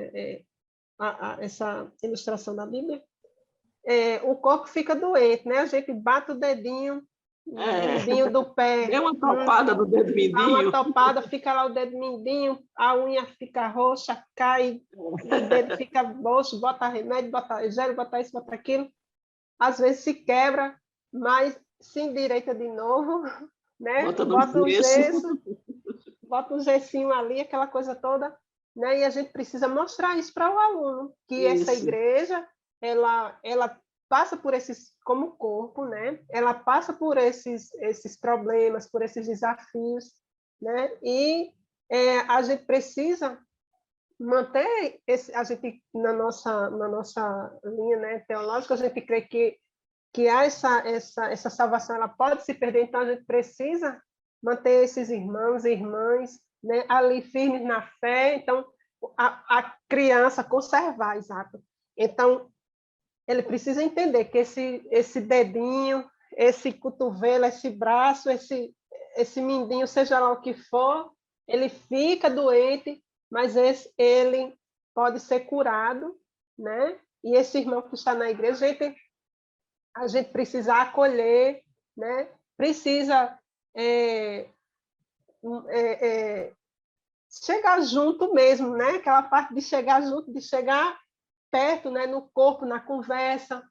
essa ilustração da Bíblia, o corpo fica doente, né? A gente bate o dedinho do pé. Deu uma topada do dedo mindinho. Dá uma topada, fica lá o dedo mindinho, a unha fica roxa, cai, o dedo fica roxo, bota remédio, bota gel, bota isso, bota aquilo. Às vezes se quebra, mas se endireita de novo, né? Bota o gessinho ali, aquela coisa toda, né? E a gente precisa mostrar isso para o aluno, que essa igreja, ela passa por esses, como corpo, né? Ela passa por esses problemas, por esses desafios, né? E a gente precisa manter a gente na nossa linha, né, teológica, a gente crê que há essa salvação, ela pode se perder, então a gente precisa manter esses irmãos e irmãs, né, ali firmes na fé, então a criança conservar, exato. Então, ele precisa entender que esse dedinho, esse cotovelo, esse braço, esse mindinho, seja lá o que for, ele fica doente, mas ele pode ser curado, né? E esse irmão que está na igreja, a gente precisa acolher, né? Precisa chegar junto mesmo, né? Aquela parte de chegar junto, de chegar perto, né? No corpo, na conversa,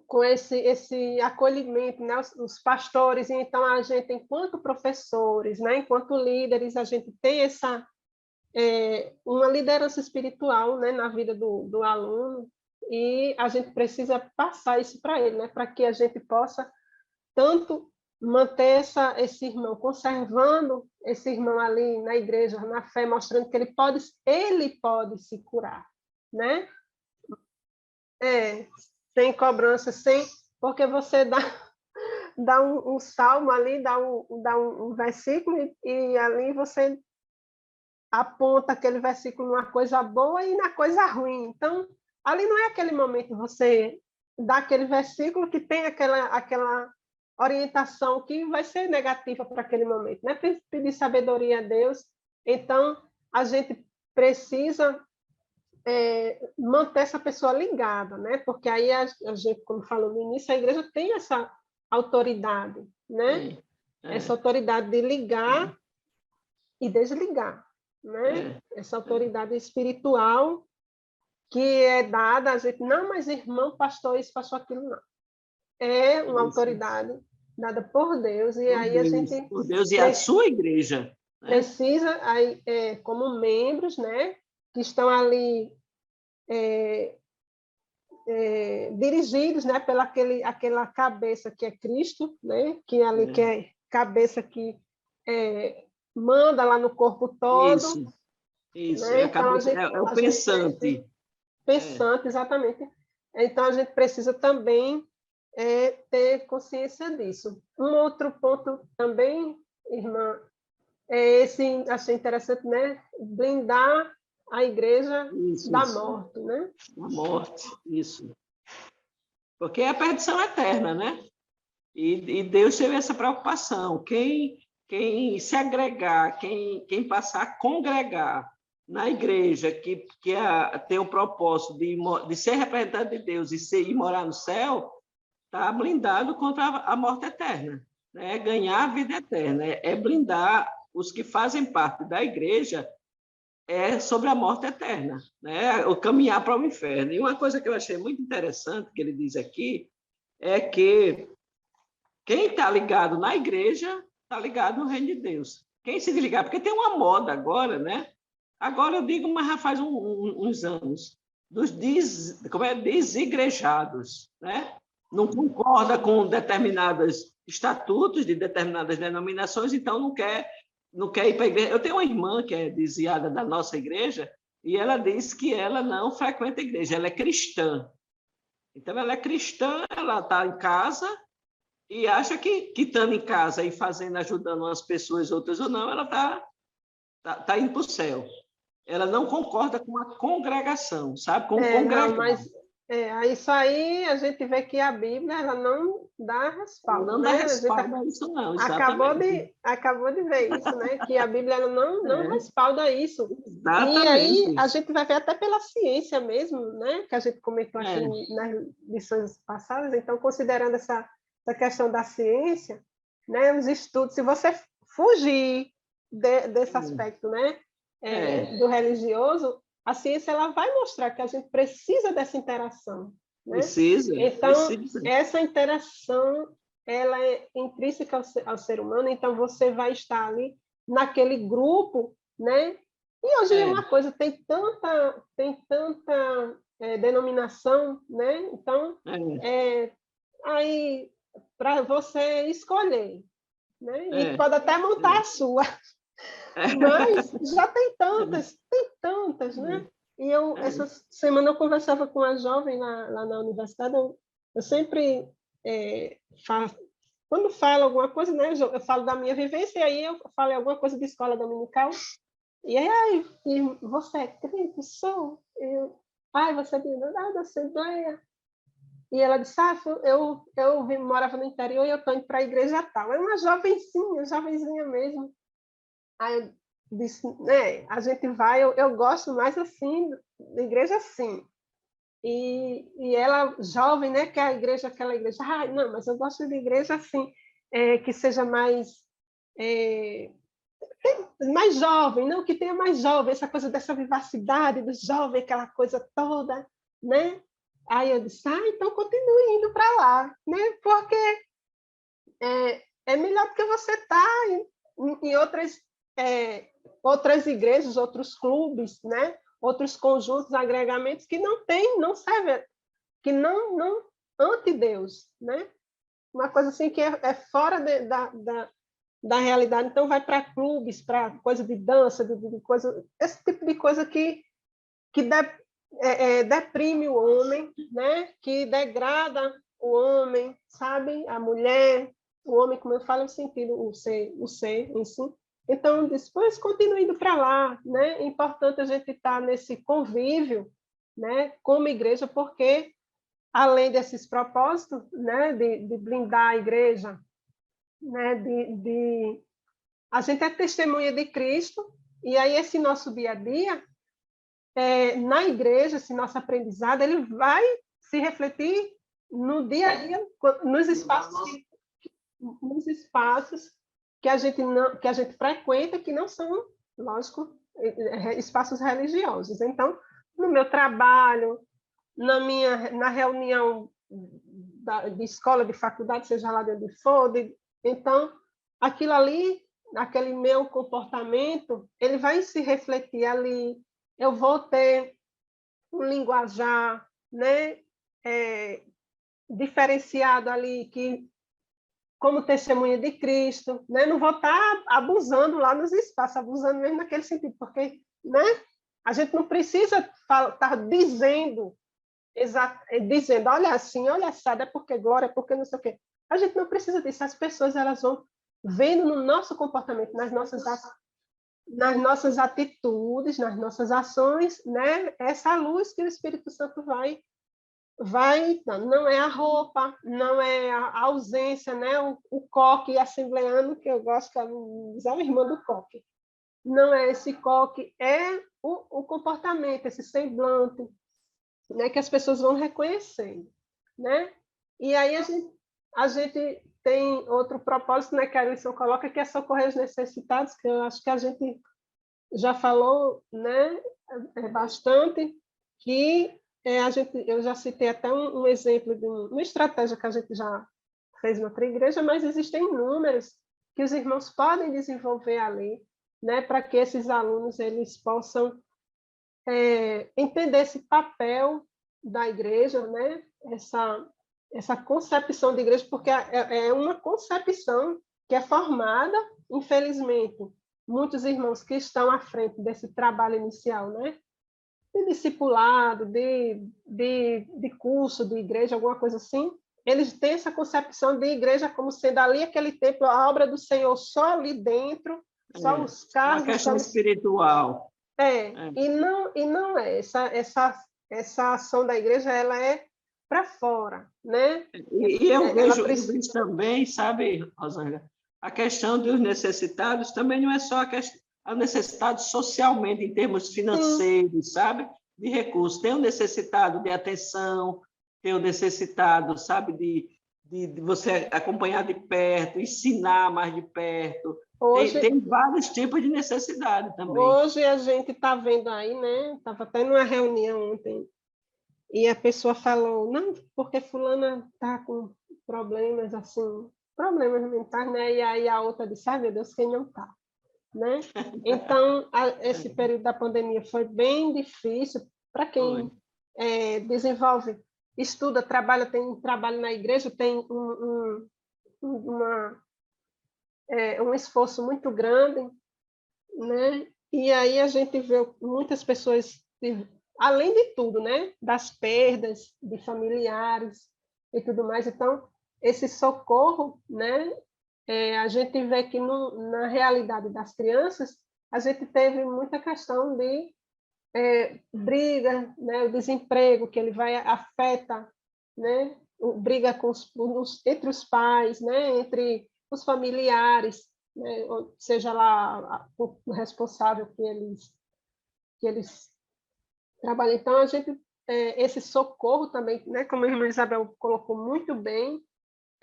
com esse acolhimento, né? Os pastores. Então a gente, enquanto professores, né? Enquanto líderes, a gente tem uma liderança espiritual, né? Na vida do aluno, e a gente precisa passar isso para ele, né? Para que a gente possa tanto manter esse irmão, conservando esse irmão ali na igreja, na fé, mostrando que ele pode se curar, né? Sem cobrança, porque você dá um salmo ali, dá um versículo e ali você aponta aquele versículo numa coisa boa e na coisa ruim. Então, ali não é aquele momento você dá aquele versículo que tem aquela orientação que vai ser negativa para aquele momento, né? Pedir sabedoria a Deus. Então, a gente precisa manter essa pessoa ligada, né? Porque aí a gente, como falou no início, a igreja tem essa autoridade, né? Essa autoridade de ligar e desligar, né? Essa autoridade espiritual que é dada a gente, não, mas irmão, pastor isso, pastor aquilo, não. É uma autoridade dada por Deus, e aí a gente... Por Deus e a sua igreja. Precisa, como membros, né, que estão ali dirigidos, né, pela aquela cabeça que é Cristo, né, que ali que é cabeça que manda lá no corpo todo. Isso, né? Então, é o pensante. Pensante, exatamente. Então, a gente precisa também ter consciência disso. Um outro ponto também, irmã, achei interessante, né? Blindar a igreja da morte, né? Da morte, isso. Porque é a perdição eterna, né? E Deus teve essa preocupação. Quem se agregar, quem passar a congregar na igreja, que tem o propósito de ser representante de Deus e morar no céu, está blindado contra a morte eterna. Né? Ganhar a vida eterna, é blindar os que fazem parte da igreja sobre a morte eterna, né? O caminhar para o inferno. E uma coisa que eu achei muito interessante que ele diz aqui é que Quem está ligado na igreja está ligado no reino de Deus. Quem se desligar, porque tem uma moda agora, né? Agora eu digo, mas já faz uns anos, dos desigrejados, né? Não concorda com determinados estatutos de determinadas denominações, então não quer ir para a igreja. Eu tenho uma irmã que é desviada da nossa igreja e ela diz que ela não frequenta a igreja, ela é cristã. Então, ela é cristã, ela está em casa e acha que estando em casa e fazendo, ajudando umas pessoas, outras ou não, ela tá indo para o céu. Ela não concorda com a congregação, sabe? Com o congregado. Não, mas isso aí a gente vê que a Bíblia ela não dá respaldo. Não dá respaldo a isso, não, exatamente. Acabou de ver isso, né? Que a Bíblia ela não respalda isso. Exatamente. E aí a gente vai ver até pela ciência mesmo, né? Que a gente comentou aqui nas lições passadas. Então, considerando essa questão da ciência, né? Os estudos, se você fugir desse aspecto, né? Do religioso, a ciência ela vai mostrar que a gente precisa dessa interação, né? Então, essa interação ela é intrínseca ao ser humano, então você vai estar ali naquele grupo, né? E hoje é uma coisa, tem tanta denominação, né? Então, aí para você escolher, né? E pode até montar a sua. Mas já tem tantas, né? E essa semana eu conversava com uma jovem lá na universidade, eu sempre quando falo alguma coisa, né? Eu falo da minha vivência, e aí eu falo alguma coisa de escola dominical, e aí, você é crente? Sou. Você é da Assembleia. E ela disse, eu morava no interior e eu estou indo para a igreja tal. É uma jovenzinha mesmo. Aí eu disse, né, a gente vai, eu gosto mais assim, da igreja assim. E ela, jovem, né, que aquela igreja, não, mas eu gosto de igreja assim, que seja mais jovem, não, que tenha mais jovem, essa coisa dessa vivacidade do jovem, aquela coisa toda, né? Aí eu disse, então continue indo para lá, né? Porque é melhor do que você estar em outras igrejas, outros clubes, né? Outros conjuntos, agregamentos que não servem, que não ante Deus, né? Uma coisa assim que é fora da realidade. Então vai para clubes, para coisa de dança, de coisa, esse tipo de coisa que deprime o homem, né? Que degrada o homem, sabe? A mulher, o homem, como eu falo, no sentido, o ser em si. Então, depois continue indo para lá, né? É importante a gente estar nesse convívio, né? Como igreja, porque além desses propósitos, né? De blindar a igreja, né? A gente é testemunha de Cristo, e aí esse nosso dia a dia na igreja, esse nosso aprendizado, ele vai se refletir no dia a dia, nos espaços que a gente frequenta, que não são, lógico, espaços religiosos. Então, no meu trabalho, na reunião de escola, de faculdade, seja lá de onde for, então, aquilo ali, aquele meu comportamento, ele vai se refletir ali. Eu vou ter um linguajar, né, diferenciado ali, que como testemunha de Cristo, né? Não vou estar abusando lá nos espaços, abusando mesmo naquele sentido, porque, né, a gente não precisa estar dizendo, olha assim, olha assado, é porque glória, é porque não sei o quê. A gente não precisa disso, as pessoas elas vão vendo no nosso comportamento, nas nossas atitudes, nas nossas ações, né? Essa luz que o Espírito Santo vai, não é a roupa, não é a ausência, né? O coque assembleano, que eu gosto de usar a irmã do coque. Não é esse coque, é o comportamento, esse semblante, né? Que as pessoas vão reconhecendo, né? E aí a gente tem outro propósito, né? Que a Alisson coloca, que é socorrer os necessitados, que eu acho que a gente já falou, né? Bastante, que eu já citei até um exemplo de uma estratégia que a gente já fez noutra igreja, mas existem inúmeros que os irmãos podem desenvolver ali, né, para que esses alunos eles possam entender esse papel da igreja, né, essa concepção de igreja, porque é uma concepção que é formada, infelizmente, muitos irmãos que estão à frente desse trabalho inicial, né, de discipulado, de curso de igreja, alguma coisa assim, eles têm essa concepção de igreja como sendo ali aquele templo, a obra do Senhor só ali dentro, só os uma cargos... questão espiritual. E não é. Essa ação da igreja, ela é para fora, né? E eu vejo também, sabe, Rosângela, a questão dos necessitados também não é só a necessidade socialmente, em termos financeiros, sabe, de recursos. Tem o necessitado de atenção, tem o necessitado, sabe, de você acompanhar de perto, ensinar mais de perto. Tem vários tipos de necessidade também. Hoje a gente está vendo aí, né? Estava até numa reunião ontem, e a pessoa falou, não, porque fulana está com problemas assim, problemas mentais, né? E aí a outra disse, meu Deus, quem não está? Né? Então, esse período da pandemia foi bem difícil para quem desenvolve, estuda, trabalha, tem um trabalho na igreja, tem um esforço muito grande, né? E aí a gente vê muitas pessoas, além de tudo, né? Das perdas de familiares e tudo mais. Então, esse socorro, né? A gente vê que na realidade das crianças, a gente teve muita questão de briga, né? O desemprego, que ele afeta, né? Briga entre os pais, né? Entre os familiares, né? Seja lá o responsável que eles trabalham. Então, a gente, esse socorro também, né? Como a irmã Isabel colocou muito bem,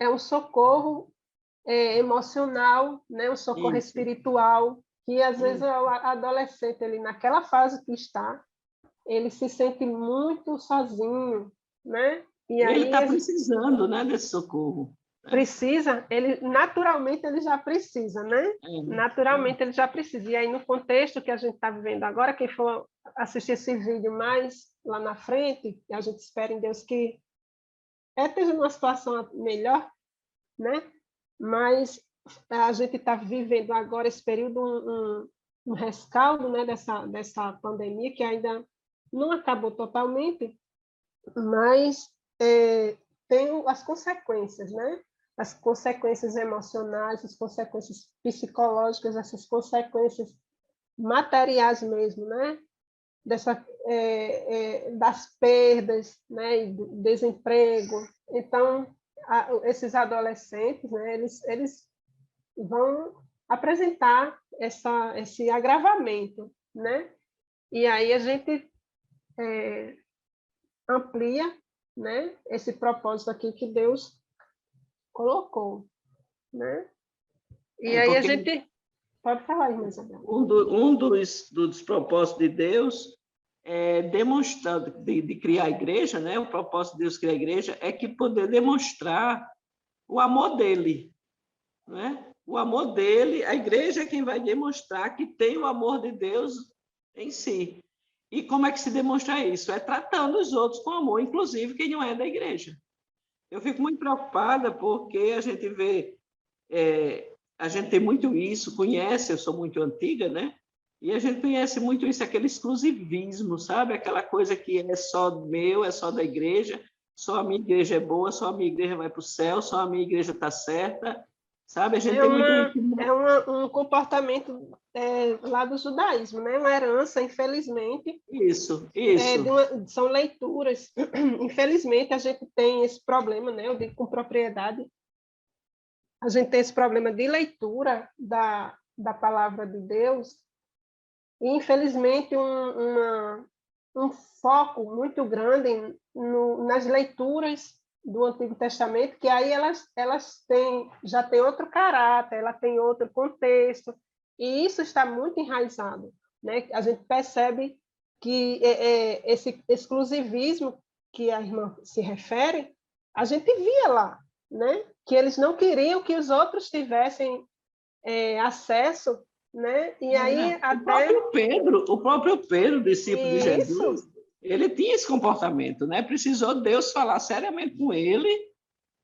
é um socorro emocional, né? Um socorro espiritual, que às vezes o adolescente, ele, naquela fase que está, ele se sente muito sozinho, né? E aí ele está precisando, né, desse socorro. Precisa, naturalmente ele já precisa, né? Naturalmente ele já precisa. E aí, no contexto que a gente está vivendo agora, quem for assistir esse vídeo mais lá na frente, a gente espera em Deus que esteja numa situação melhor, né? Mas a gente está vivendo agora esse período, um rescaldo, né, dessa pandemia, que ainda não acabou totalmente, mas tem as consequências, né? As consequências emocionais, as consequências psicológicas, essas consequências materiais mesmo, né? Das perdas, né? E do desemprego. Então, esses adolescentes, né? Eles vão apresentar esse agravamento, né? E aí a gente amplia, né? Esse propósito aqui que Deus colocou, né? E aí a gente pode falar, irmã Isabel. Um dos propósitos de Deus é demonstrar, de criar a igreja, né? O propósito de Deus criar a igreja é que poder demonstrar o amor dele, né? O amor dele, a igreja é quem vai demonstrar que tem o amor de Deus em si. E como é que se demonstra isso? É tratando os outros com amor, inclusive quem não é da igreja. Eu fico muito preocupada porque a gente vê, a gente tem muito isso, conhece, eu sou muito antiga, né? E a gente conhece muito isso, aquele exclusivismo, sabe? Aquela coisa que é só meu, é só da igreja, só a minha igreja é boa, só a minha igreja vai para o céu, só a minha igreja está certa, sabe? A gente tem muito isso. Um comportamento lá do judaísmo, né? Uma herança, infelizmente. Isso. São leituras. Infelizmente, a gente tem esse problema, né? Eu digo com propriedade. A gente tem esse problema de leitura da palavra de Deus e, infelizmente, um foco muito grande nas leituras do Antigo Testamento, que aí elas já têm outro caráter, ela tem outro contexto, e isso está muito enraizado, né? A gente percebe que esse exclusivismo que a irmã se refere, a gente via lá, né? que eles não queriam que os outros tivessem acesso, né? E aí até o próprio Pedro, discípulo de isso, Jesus, ele tinha esse comportamento, né? Precisou Deus falar seriamente com ele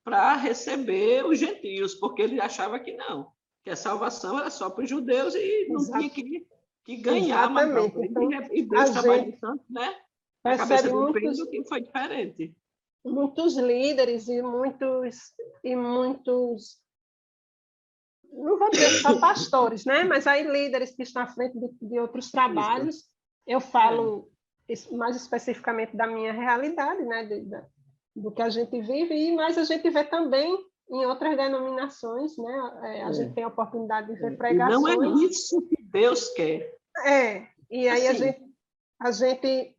para receber os gentios, porque ele achava que não, que a salvação era só para os judeus e não tinha que ganhar mais não. exatamente. Então, E Deus trabalhou tanto, né? Na cabeça percebe do Pedro que foi diferente. muitos líderes e muitos, não vou dizer só pastores, né? Mas aí líderes que estão à frente de outros trabalhos. Isso. Eu falo mais especificamente da minha realidade, né? Do que a gente vive, mas a gente vê também em outras denominações, né? A gente tem a oportunidade de ver pregações. E não é isso que Deus quer. E aí assim. a gente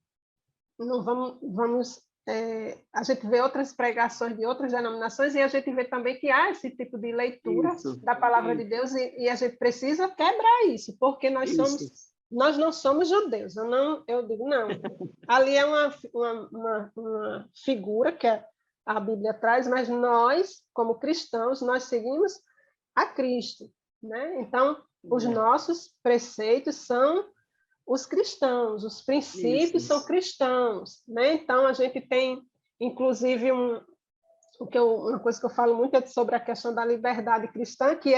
não vamos a gente vê outras pregações de outras denominações e a gente vê também que há esse tipo de leitura da palavra de Deus e a gente precisa quebrar isso, porque nós não somos judeus. Eu digo, não. Ali é uma figura que a Bíblia traz, mas nós, como cristãos, nós seguimos a Cristo, né? Então, os nossos preceitos são os cristãos, os princípios são cristãos, né? Então, a gente tem, inclusive, uma coisa que eu falo muito é sobre a questão da liberdade cristã, que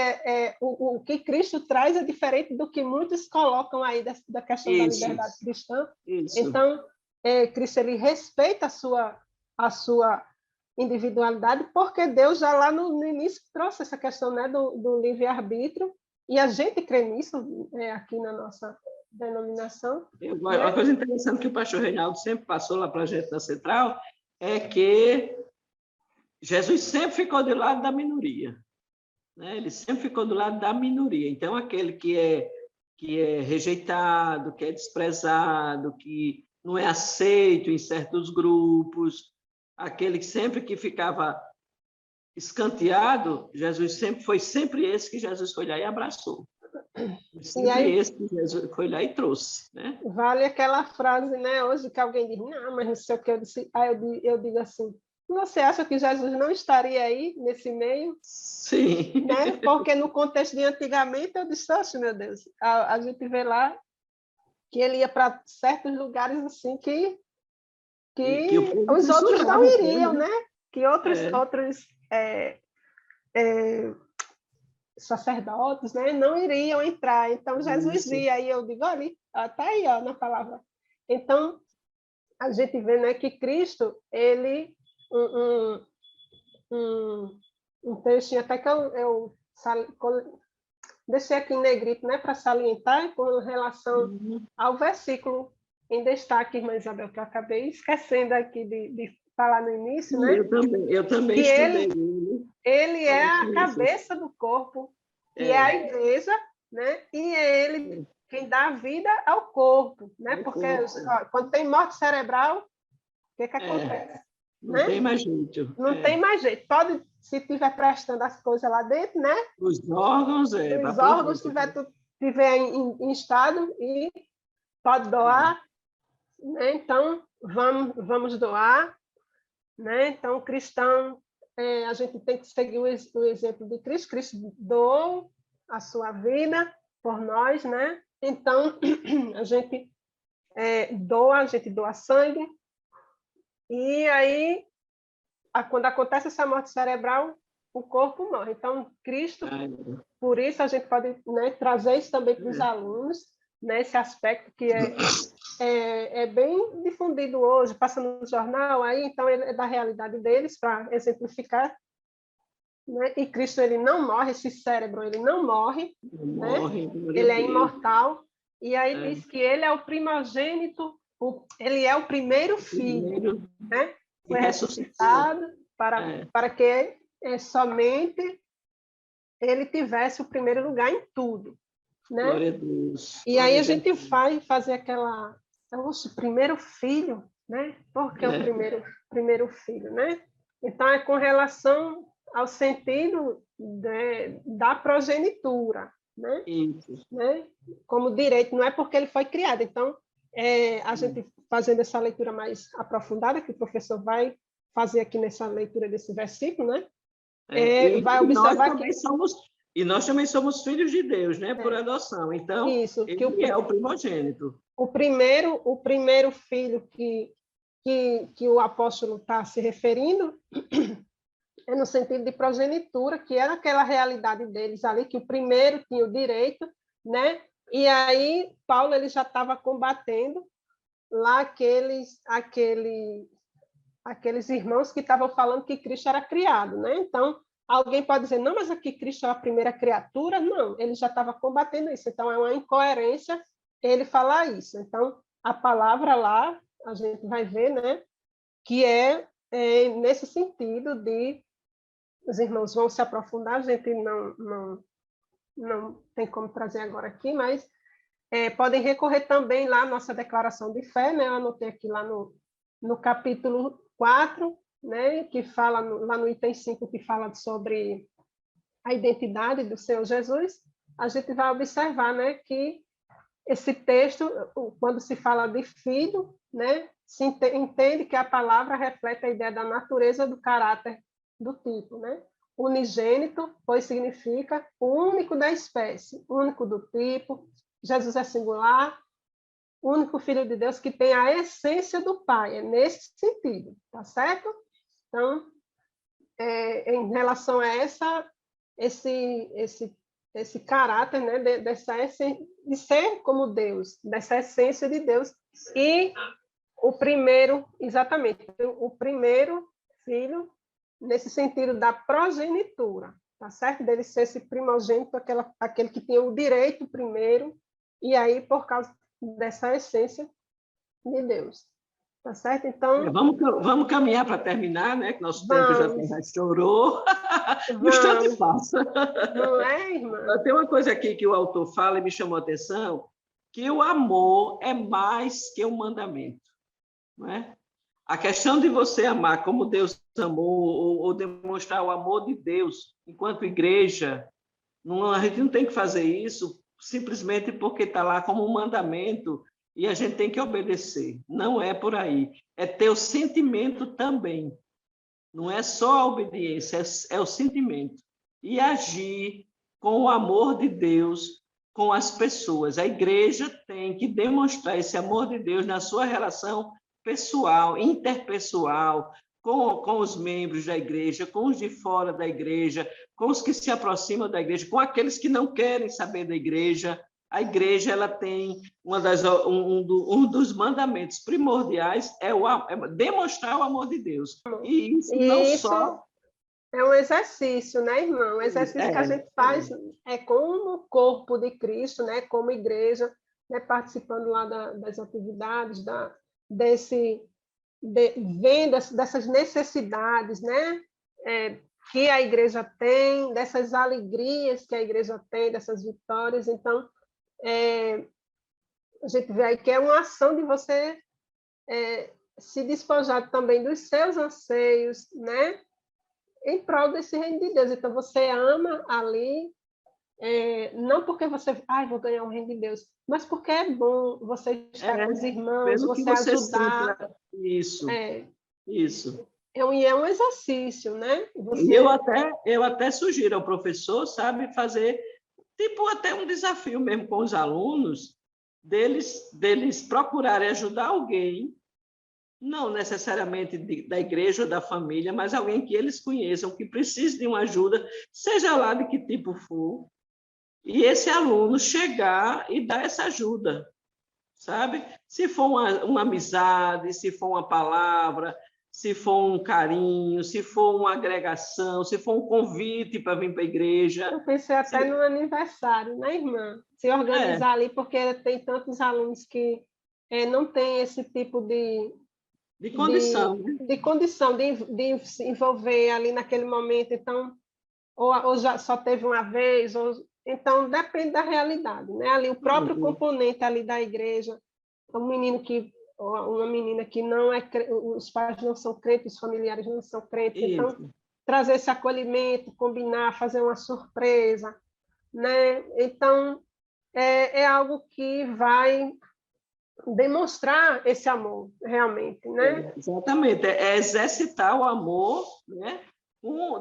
o que Cristo traz é diferente do que muitos colocam aí da questão da liberdade cristã. Então, Cristo ele respeita a sua individualidade, porque Deus já lá no início trouxe essa questão, né, do livre-arbítrio, e a gente crê nisso aqui na nossa denominação. Uma coisa interessante que o pastor Reinaldo sempre passou lá para a gente na Central é que Jesus sempre ficou do lado da minoria, né? Ele sempre ficou do lado da minoria. Então, aquele que é rejeitado, que é desprezado, que não é aceito em certos grupos, aquele que sempre ficava escanteado, Jesus foi sempre esse que Jesus foi lá e abraçou. Sempre aí, esse que Jesus foi lá e trouxe, né? Vale aquela frase, né? Hoje que alguém diz, não, mas não sei o que eu disse. Aí eu digo assim, você acha que Jesus não estaria aí nesse meio? Sim. Né? Porque no contexto de antigamente eu disse, meu Deus, a gente vê lá que ele ia para certos lugares assim que os outros não iriam, né? Que outros sacerdotes, né, não iriam entrar. Então, Jesus ia, aí eu digo, olha, está aí, ó, na palavra. Então, a gente vê, né, que Cristo, ele, um textinho até que eu deixei aqui em negrito, né, para salientar com relação ao versículo em destaque, irmã Isabel, que eu acabei esquecendo aqui de falar no início, né? Eu também estudei. Ele é a cabeça do corpo, que é a igreja, né? E é ele quem dá vida ao corpo, né? Porque quando tem morte cerebral, o que acontece? Não tem mais jeito. Não tem mais jeito. Pode, se estiver prestando as coisas lá dentro, né? Os órgãos, os órgãos estiver em estado e pode doar, né? Então vamos doar, né? Então, cristão, a gente tem que seguir o exemplo de Cristo. Cristo doou a sua vida por nós, né? Então, a gente doa sangue, e aí, quando acontece essa morte cerebral, o corpo morre. Então, Cristo, por isso a gente pode, né, trazer isso também para os alunos, né, esse aspecto que é bem difundido hoje, passa no jornal, aí então é da realidade deles, para exemplificar, né? E Cristo, ele não morre, esse cérebro, ele não morre, né? Ele é imortal, e aí diz que ele é o primogênito, ele é o primeiro filho, né? Foi ressuscitado para que somente ele tivesse o primeiro lugar em tudo, né? Glória a Deus. E aí a gente vai fazer aquela... o primeiro filho, né? Por que o primeiro filho, né? Então, é com relação ao sentido da progenitura, né? Isso. Né? Como direito, não é porque ele foi criado. Então, a gente fazendo essa leitura mais aprofundada, que o professor vai fazer aqui nessa leitura desse versículo, né? vai observar que... nós também somos filhos de Deus, né? Por adoção. Então, isso, ele é o primogênito. O primeiro filho que o apóstolo está se referindo é no sentido de progenitura, que era aquela realidade deles ali, que o primeiro tinha o direito, né? E aí Paulo ele já estava combatendo lá aqueles irmãos que estavam falando que Cristo era criado, né? Então, alguém pode dizer, não, mas aqui Cristo é a primeira criatura? Não, ele já estava combatendo isso. Então, é uma incoerência ele falar isso. Então, a palavra lá, a gente vai ver, né, que é nesse sentido de os irmãos vão se aprofundar, a gente não tem como trazer agora aqui, mas podem recorrer também lá à nossa declaração de fé, né? Eu anotei aqui lá no capítulo 4, né? Que fala lá no item 5, que fala sobre a identidade do Senhor Jesus. A gente vai observar, né, que esse texto, quando se fala de filho, né, se entende que a palavra reflete a ideia da natureza do caráter do tipo, né? Unigênito, pois significa o único da espécie, único do tipo. Jesus é singular, único Filho de Deus que tem a essência do Pai, é nesse sentido, tá certo? Então, em relação a esse caráter, né, de ser como Deus, dessa essência de Deus, e o primeiro, exatamente, o primeiro filho, nesse sentido da progenitura, tá certo? Dele ser esse primogênito, aquele que tem o direito primeiro, e aí por causa dessa essência de Deus, tá certo? Então... Vamos caminhar para terminar, né? Que nosso tempo já estourou. No instante passa. Não é, irmã? Tem uma coisa aqui que o autor fala e me chamou a atenção, que o amor é mais que um mandamento, não é? A questão de você amar como Deus amou, ou demonstrar o amor de Deus enquanto igreja, a gente não tem que fazer isso simplesmente porque está lá como um mandamento e a gente tem que obedecer. Não é por aí. É ter o sentimento também. Não é só a obediência, é o sentimento. E agir com o amor de Deus com as pessoas. A igreja tem que demonstrar esse amor de Deus na sua relação pessoal, interpessoal, com os membros da igreja, com os de fora da igreja, com os que se aproximam da igreja, com aqueles que não querem saber da igreja. A igreja ela tem um dos mandamentos primordiais é demonstrar o amor de Deus. E isso não só... É um exercício, né, irmão? Um exercício que a gente faz como corpo de Cristo, né, como igreja, né, participando lá das atividades, vendo dessas necessidades, né, que a igreja tem, dessas alegrias que a igreja tem, dessas vitórias. Então, a gente vê aí que é uma ação de você se despojar também dos seus anseios, né, em prol desse reino de Deus. Então, você ama ali, não porque você, vou ganhar o reino de Deus, mas porque é bom você estar com os irmãos, você ajudar. Isso, isso. É um exercício, né? E eu até sugiro ao professor, sabe, fazer tipo até um desafio mesmo com os alunos, deles procurarem ajudar alguém, não necessariamente da igreja ou da família, mas alguém que eles conheçam, que precise de uma ajuda, seja lá de que tipo for, e esse aluno chegar e dar essa ajuda, sabe? Se for uma amizade, se for uma palavra, se for um carinho, se for uma agregação, se for um convite para vir para a igreja. Eu pensei até no aniversário, né, irmã? Se organizar ali, porque tem tantos alunos que não têm esse tipo de condição, de se envolver ali naquele momento, então, ou já só teve uma vez, então depende da realidade, né? Ali o próprio componente ali da igreja, uma menina que não os pais não são crentes, os familiares não são crentes, então trazer esse acolhimento, combinar, fazer uma surpresa, né? Então é algo que vai demonstrar esse amor, realmente, né? Exatamente, é exercitar o amor, né?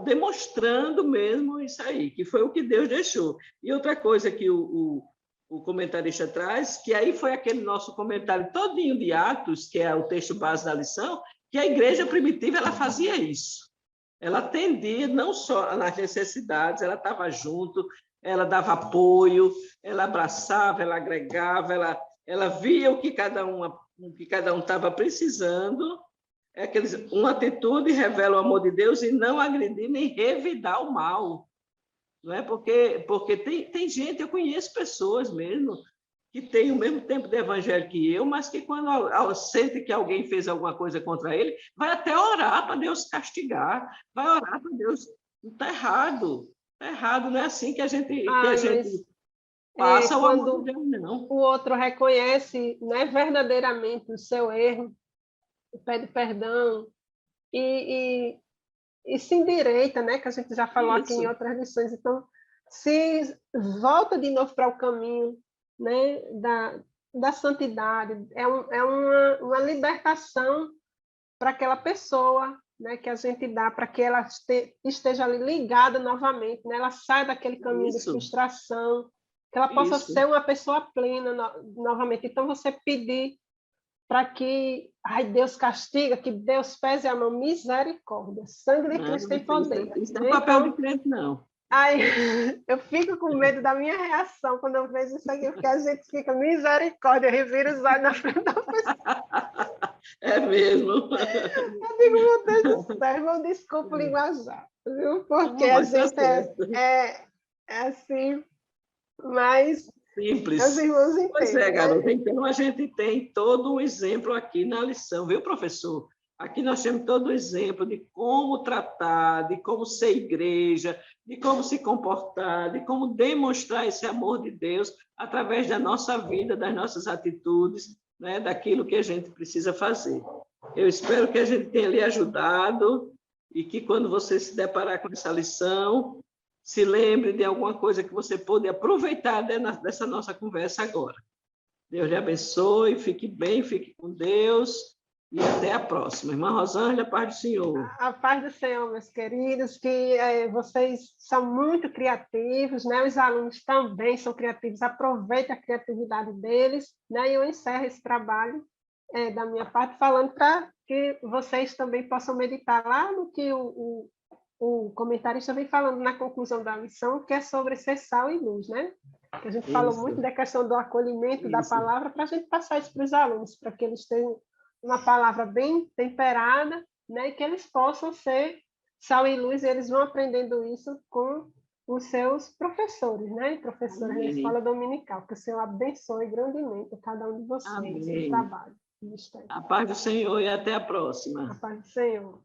demonstrando mesmo isso aí, que foi o que Deus deixou. E outra coisa que o comentarista traz, que aí foi aquele nosso comentário todinho de Atos, que é o texto base da lição, que a igreja primitiva ela fazia isso. Ela atendia não só nas necessidades, ela estava junto, ela dava apoio, ela abraçava, ela agregava, ela via o que cada um estava precisando. Uma atitude revela o amor de Deus e não agredir nem revidar o mal. Não é? Porque tem gente, eu conheço pessoas mesmo, que têm o mesmo tempo de evangelho que eu, mas que quando sente que alguém fez alguma coisa contra ele, vai até orar para Deus castigar, vai orar para Deus. Está errado, não é assim que a gente passa o amor de Deus, não. O outro reconhece, né, verdadeiramente o seu erro, pede perdão e se endireita, né, que a gente já falou aqui em outras lições. Então, se volta de novo para o caminho, né, da santidade, é uma libertação para aquela pessoa, né, que a gente dá, para que ela esteja ali ligada novamente, né, ela saia daquele caminho de frustração, que ela possa ser uma pessoa plena novamente. Então, você pedir para que Deus castiga, que Deus pese a mão, misericórdia. Sangue de Cristo tem poder. Isso não é papel de crente, não. Aí, eu fico com medo da minha reação quando eu vejo isso aqui, porque a gente fica, misericórdia, revira os olhos na frente da pessoa. É mesmo. Eu digo, meu Deus do céu, irmão, desculpa o linguajar, viu? Porque a gente é assim, mas... Simples. Os irmãos entendem. Pois é, garota. Então, a gente tem todo um exemplo aqui na lição, viu, professor? Aqui nós temos todo o exemplo de como tratar, de como ser igreja, de como se comportar, de como demonstrar esse amor de Deus através da nossa vida, das nossas atitudes, né, daquilo que a gente precisa fazer. Eu espero que a gente tenha lhe ajudado e que, quando você se deparar com essa lição, se lembre de alguma coisa que você pôde aproveitar dessa nossa conversa agora. Deus lhe abençoe, fique bem, fique com Deus e até a próxima. Irmã Rosângela, paz do Senhor. A paz do Senhor, meus queridos, que vocês são muito criativos, né? Os alunos também são criativos, aproveitem a criatividade deles, né? E eu encerro esse trabalho da minha parte falando para que vocês também possam meditar lá no que o comentarista vem falando na conclusão da lição, que é sobre ser sal e luz, né? A gente falou muito da questão do acolhimento da palavra, para a gente passar isso para os alunos, para que eles tenham uma palavra bem temperada, né? E que eles possam ser sal e luz, e eles vão aprendendo isso com os seus professores, né? Professores da escola dominical. Que o Senhor abençoe grandemente cada um de vocês no trabalho. A paz do Senhor e até a próxima. A paz do Senhor.